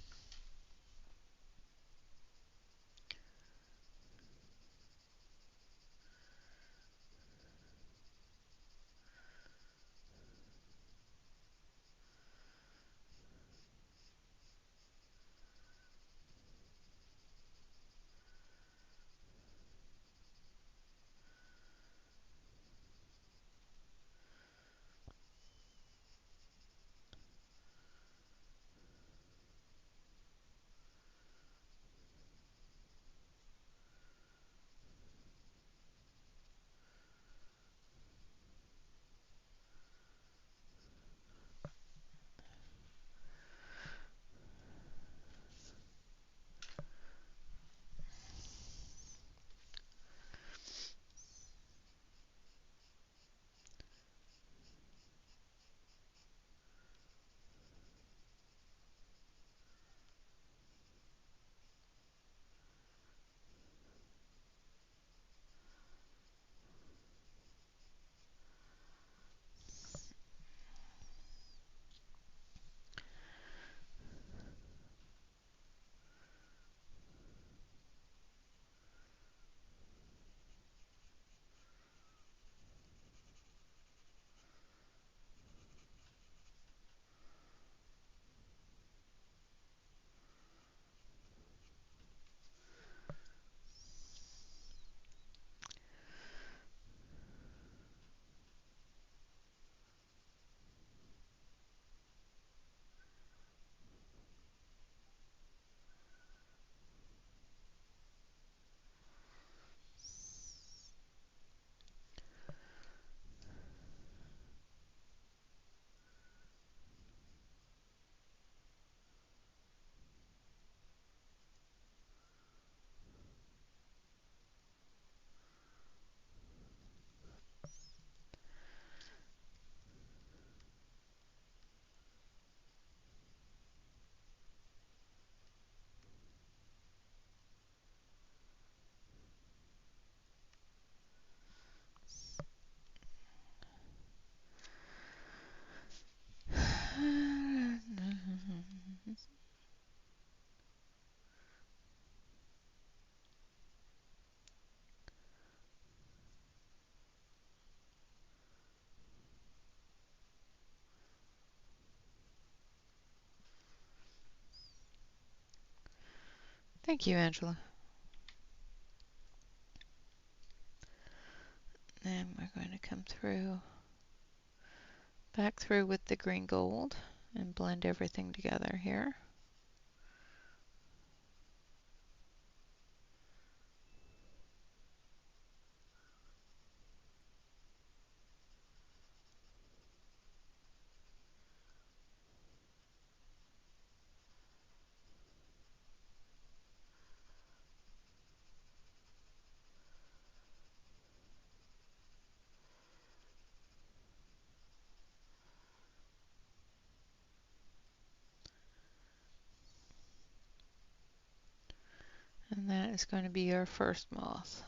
Thank you, Angela. And we're going to come through, back through with the green gold and blend everything together here. And that is going to be our first moth.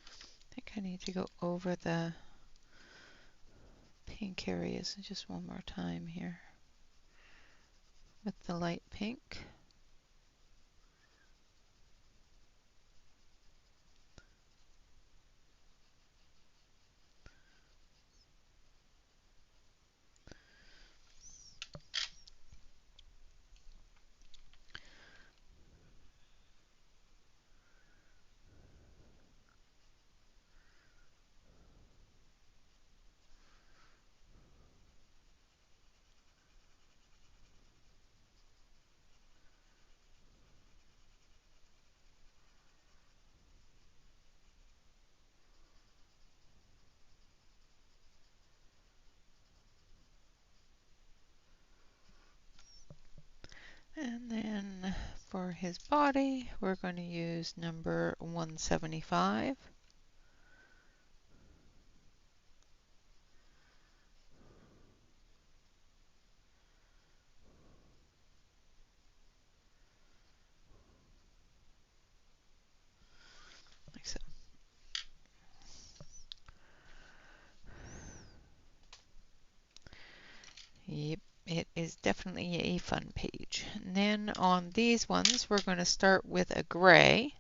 I think I need to go over the pink areas just one more time here with the light pink. And then for his body, we're going to use number 175. Like so. Yep, it is definitely a fun page. And then on these ones, we're going to start with a gray.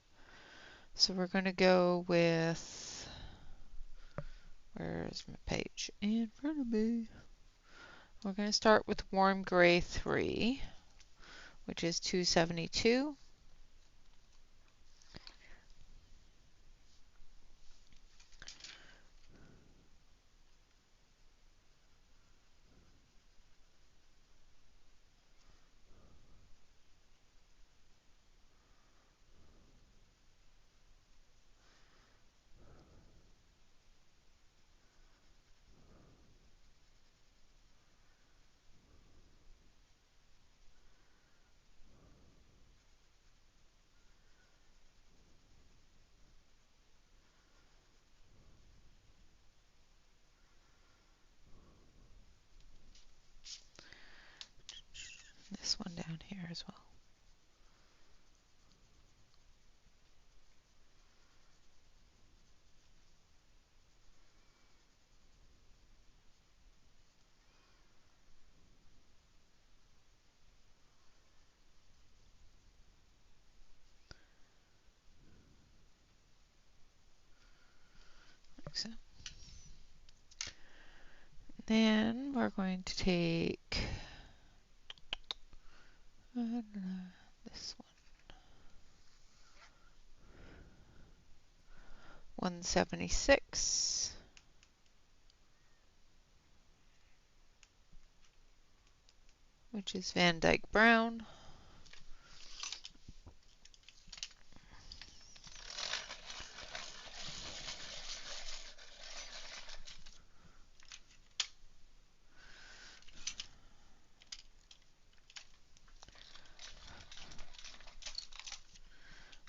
So we're going to go with, where's my page? In front of me. We're going to start with warm gray 3, which is 272. This one down here as well. Like so. Then we're going to take this one, 176, which is Van Dyke Brown.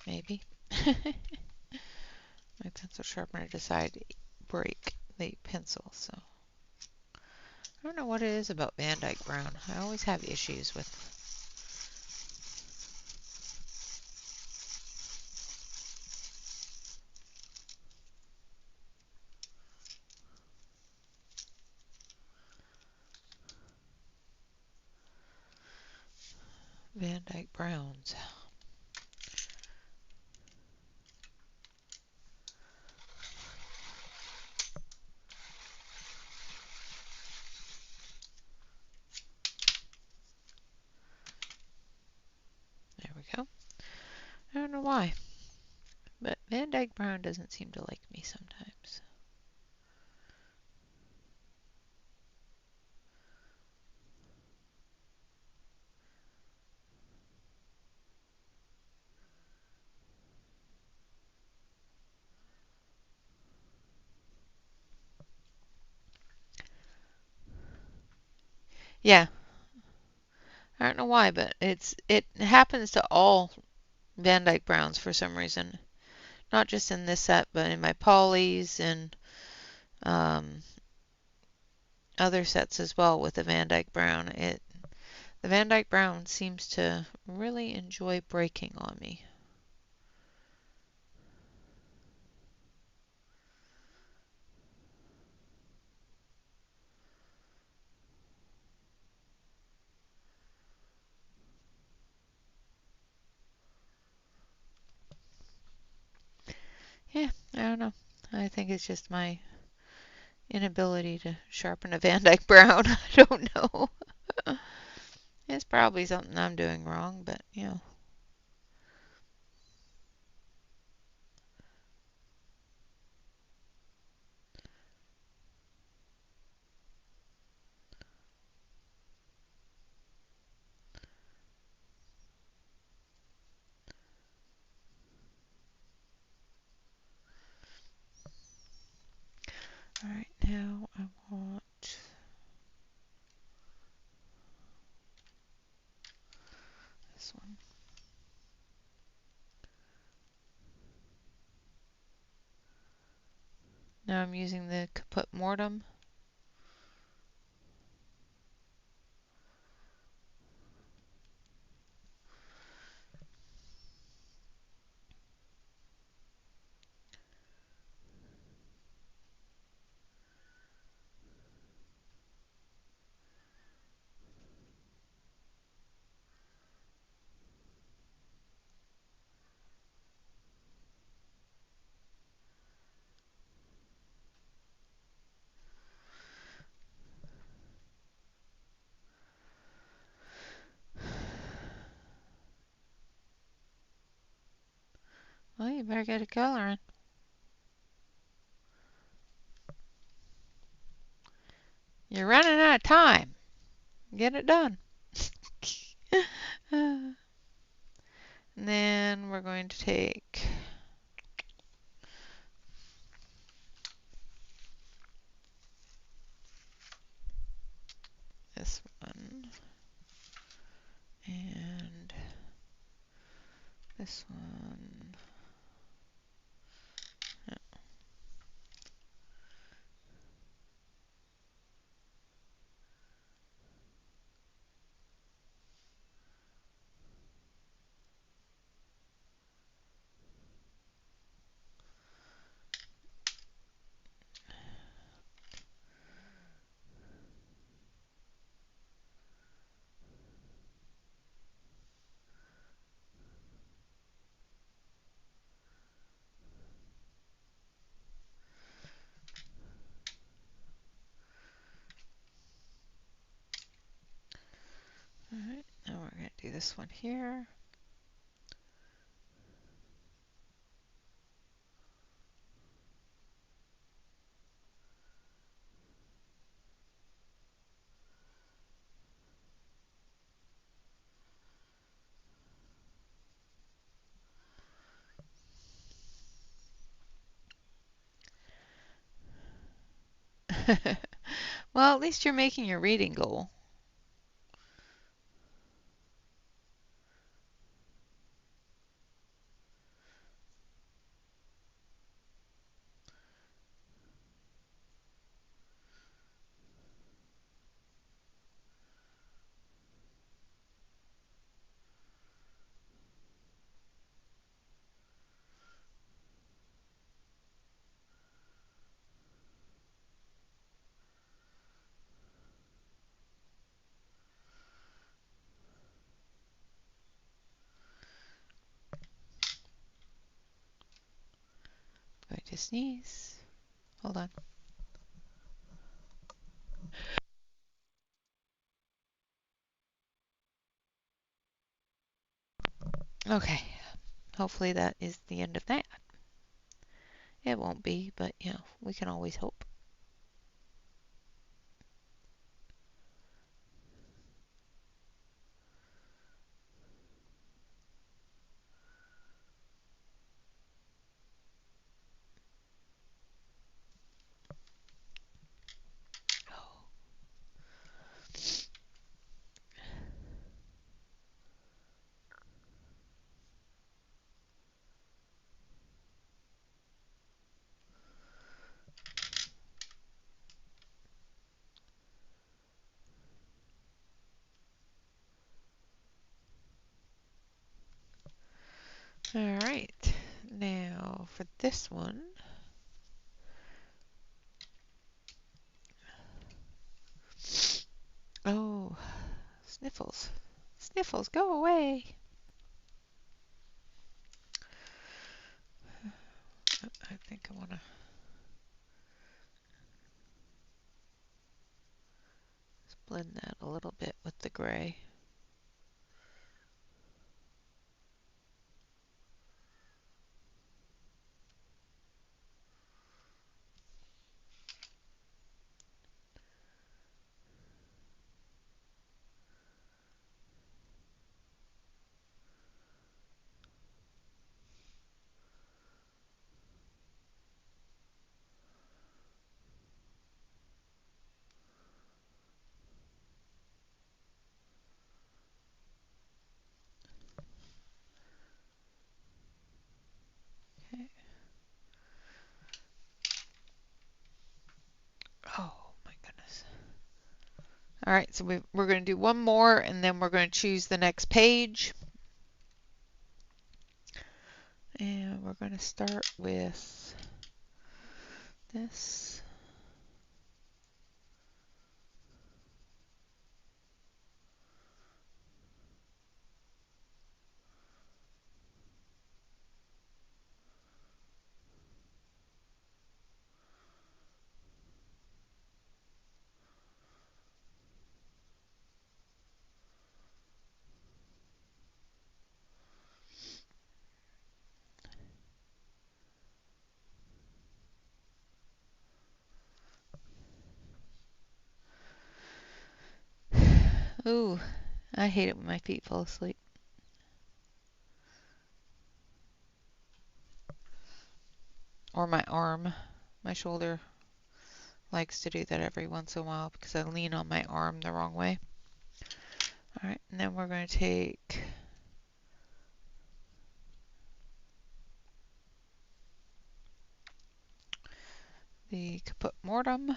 Maybe. My pencil sharpener decided to break the pencil, so I don't know what it is about Van Dyke Brown. I always have issues with Van Dyke Browns. know why, but Van Dyke Brown doesn't seem to like me sometimes. Yeah, I don't know why, but it happens to all Van Dyke Browns for some reason. Not just in this set, but in my polys and um, other sets as well with the Van Dyke Brown. The Van Dyke Brown seems to really enjoy breaking on me. Yeah, I don't know. I think it's just my inability to sharpen a Van Dyke Brown. I don't know. It's probably something I'm doing wrong, but you know. All right, now I want this one. Now I'm using the Caput Mortem. Well, you better get a color in. You're running out of time. Get it done. And then we're going to take this one and this one. All right, now we're going to do this one here. Well, at least you're making your reading goal. Going to sneeze. Hold on. Okay. hopefully that is the end of that. It won't be, but you know, we can always hope. All right, now for this one, oh, Sniffles. Sniffles, go away. I think I want to blend that a little bit with the gray. Okay. Oh my goodness. All right, so we're going to do one more and then we're going to choose the next page. And we're going to start with this. Ooh, I hate it when my feet fall asleep. Or my arm. My shoulder likes to do that every once in a while because I lean on my arm the wrong way. All right, and then we're going to take the caput mortem.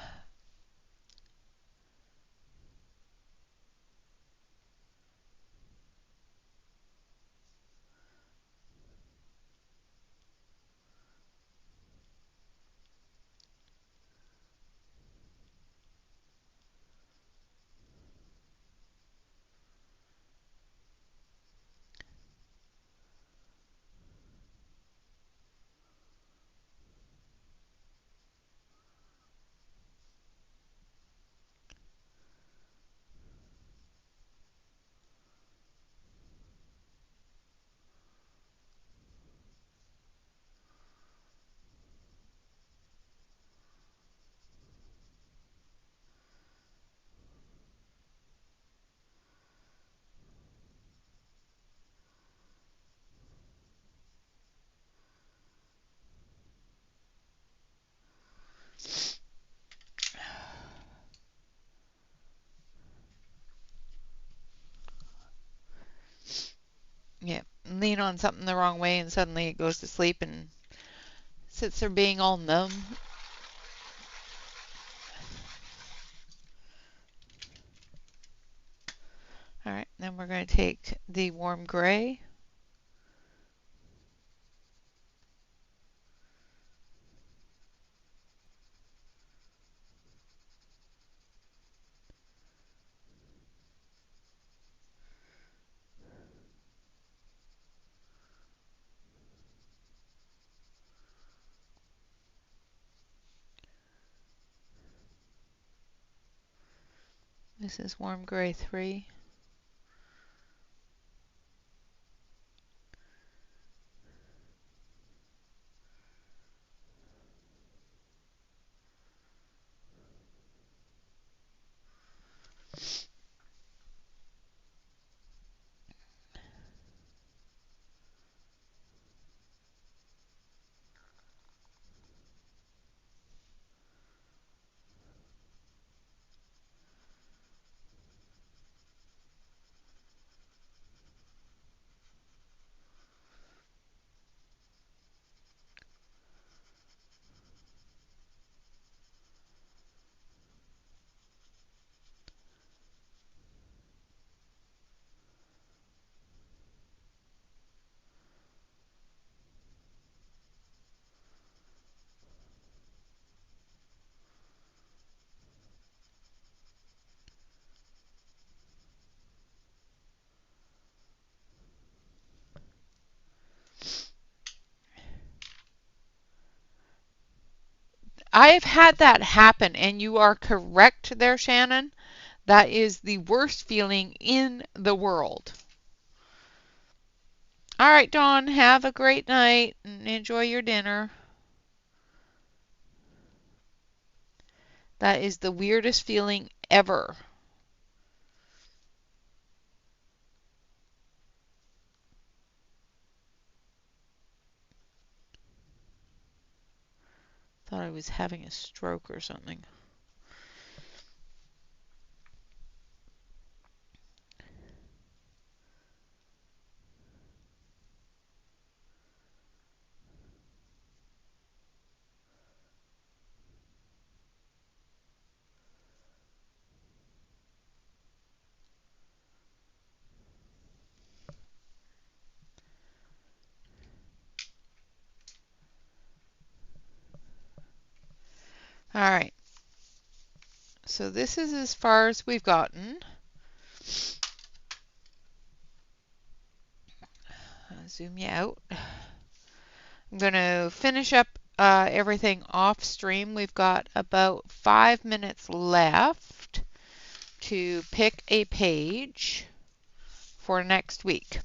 Yeah, lean on something the wrong way and suddenly it goes to sleep and sits there being all numb. All right, then we're going to take the warm gray. This is warm gray 3. I have had that happen, and you are correct there, Shannon. That is the worst feeling in the world. All right, Dawn, have a great night and enjoy your dinner. That is the weirdest feeling ever. Thought I was having a stroke or something. All right. So this is as far as we've gotten. I'll zoom you out. I'm going to finish up everything off stream. We've got about 5 minutes left to pick a page for next week.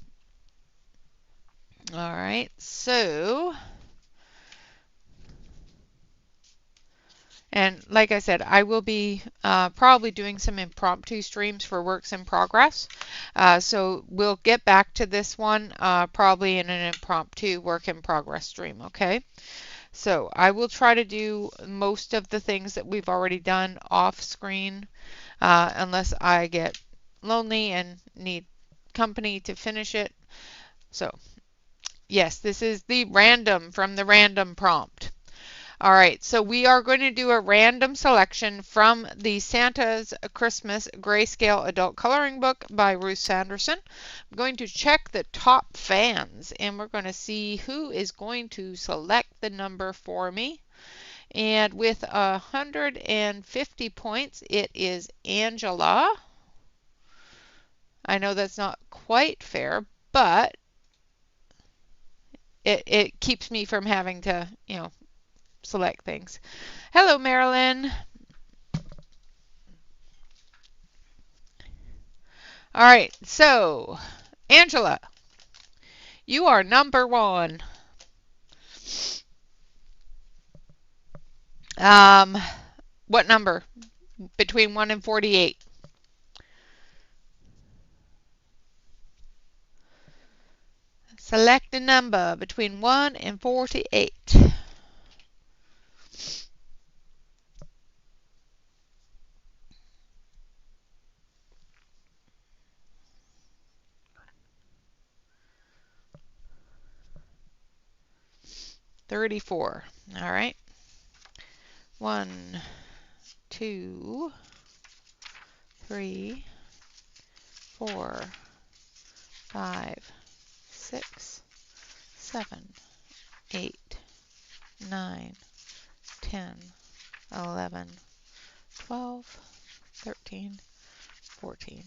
All right, so, and like I said, I will be probably doing some impromptu streams for works in progress. So we'll get back to this one probably in an impromptu work in progress stream, okay? So I will try to do most of the things that we've already done off screen unless I get lonely and need company to finish it. So yes, this is the random from the random prompt. All right, so we are going to do a random selection from the Santa's Christmas Grayscale Adult Coloring Book by Ruth Sanderson. I'm going to check the top fans, and we're going to see who is going to select the number for me. And with 150 points, it is Angela. I know that's not quite fair, but it keeps me from having to, select things. Hello, Marilyn. All right, so Angela, you are number 1. What number? Between 1 and 48. Select a number between 1 and 48. 34. All right. 1, 2, 3, 4, 5, 6, 7, 8, 9, 10, 11, 12, 13, 14,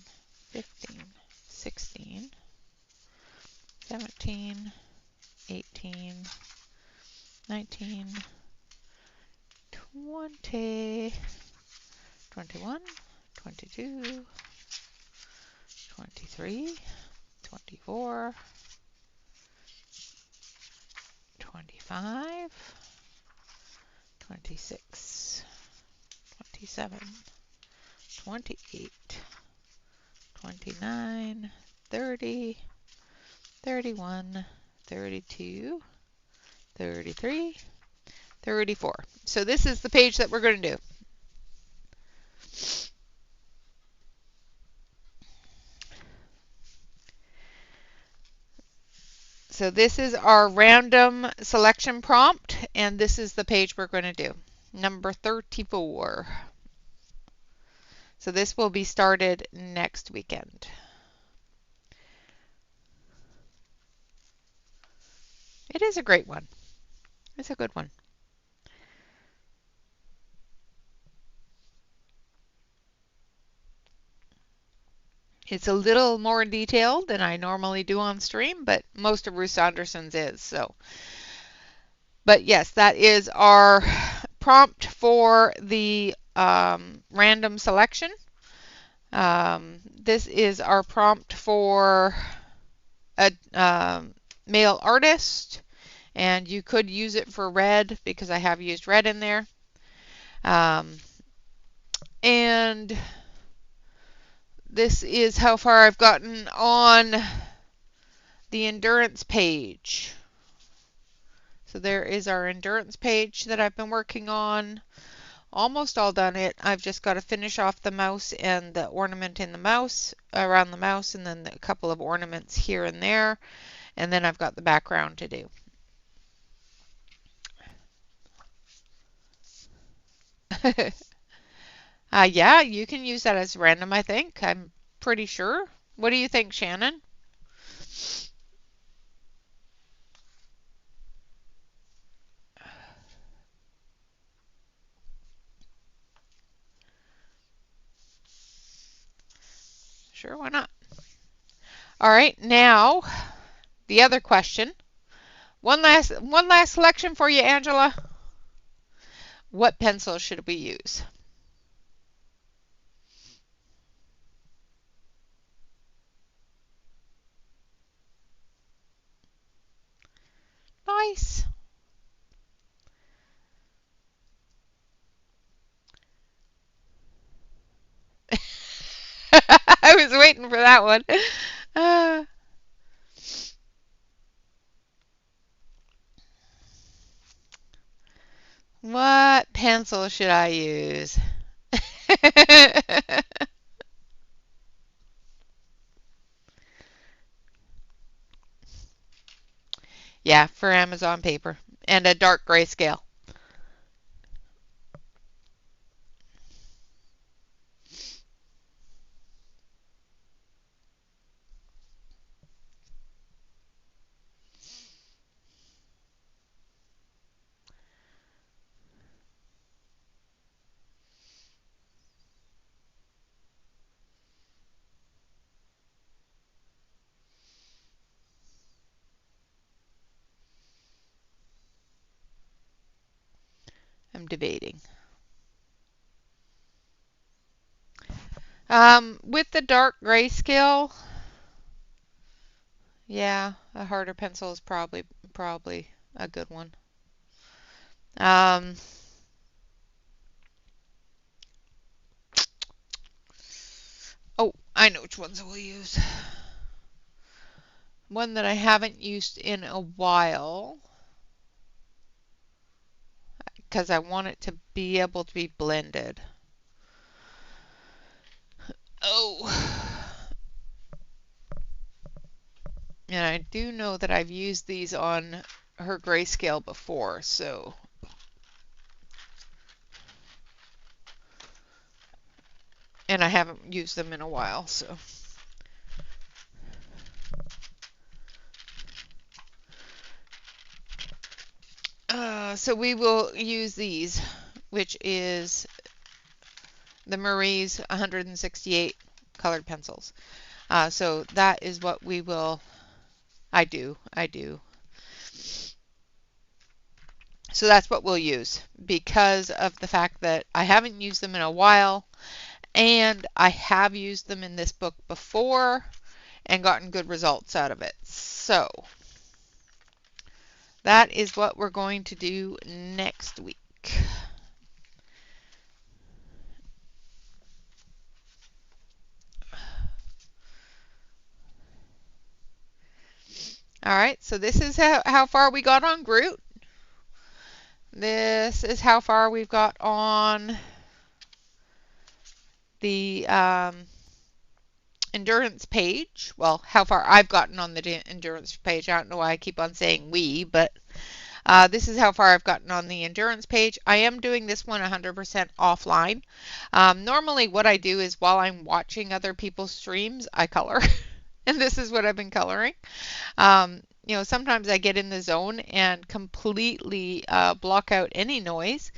15, 16, 17, 18, 19, 20, 21, 22, 23, 24, 25, 26, 27, 28, 29, 30, 31, 32, 33, 34. So this is the page that we're going to do. So this is our random selection prompt, and this is the page we're going to do. Number 34. So this will be started next weekend. It is a great one. It's a good one. It's a little more detailed than I normally do on stream, but most of Ruth Sanderson's is. So, but yes, that is our prompt for the random selection. This is our prompt for a male artist, and you could use it for red because I have used red in there. And this is how far I've gotten on the endurance page. So there is our endurance page that I've been working on. Almost all done it. I've just got to finish off the mouse and the ornament in the mouse, around the mouse, and then a couple of ornaments here and there. And then I've got the background to do. Yeah, you can use that as random, I think. I'm pretty sure. What do you think, Shannon? Sure, why not? All right, now the other question. One last selection for you, Angela. What pencil should we use? Nice. I was waiting for that one. Uh, what pencil should I use? Yeah, for Amazon paper and a dark grayscale. I'm debating. With the dark grayscale, yeah, a harder pencil is probably a good one. Um, oh, I know which ones we'll use. One that I haven't used in a while because I want it to be able to be blended. Oh, and I do know that I've used these on her grayscale before, so and I haven't used them in a while, so so we will use these, which is the Marie's 168 colored pencils. So that is what we will. I do. So that's what we'll use because of the fact that I haven't used them in a while, and I have used them in this book before and gotten good results out of it. So that is what we're going to do next week. All right, so this is how far we got on Groot. This is how far we've got on the endurance page. Well, how far I've gotten on the endurance page. I don't know why I keep on saying we, but this is how far I've gotten on the endurance page. I am doing this one 100% offline. Normally what I do is while I'm watching other people's streams, I color. And this is what I've been coloring. Sometimes I get in the zone and completely block out any noise.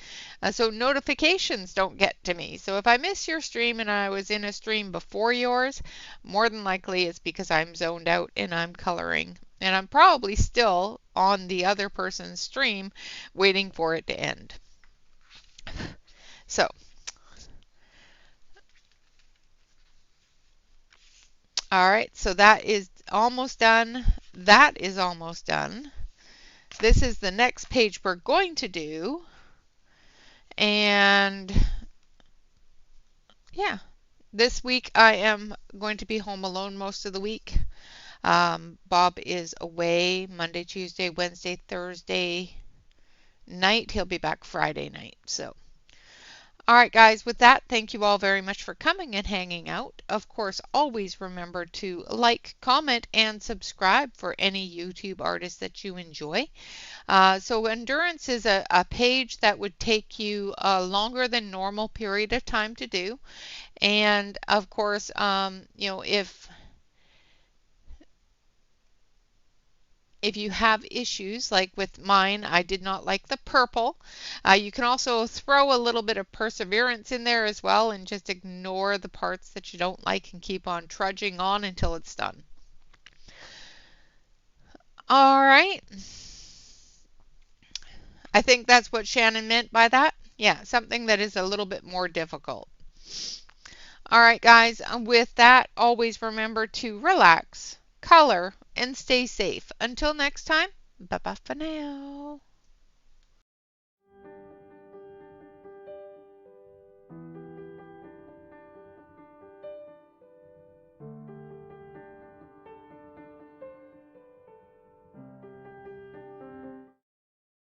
So notifications don't get to me. So if I miss your stream and I was in a stream before yours, more than likely it's because I'm zoned out and I'm coloring. And I'm probably still on the other person's stream waiting for it to end. So, all right, so that is almost done. That is almost done. This is the next page we're going to do. And yeah, this week I am going to be home alone most of the week. Bob is away Monday, Tuesday, Wednesday, Thursday night. He'll be back Friday night. So, all right, guys, with that, thank you all very much for coming and hanging out. Of course, always remember to like, comment, and subscribe for any YouTube artists that you enjoy. So Endurance is a page that would take you a longer than normal period of time to do. And of course, if you have issues like with mine, I did not like the purple. You can also throw a little bit of perseverance in there as well and just ignore the parts that you don't like and keep on trudging on until it's done. All right. I think that's what Shannon meant by that. Yeah, something that is a little bit more difficult. All right, guys, with that, always remember to relax, color, and stay safe. Until next time, bye bye for now.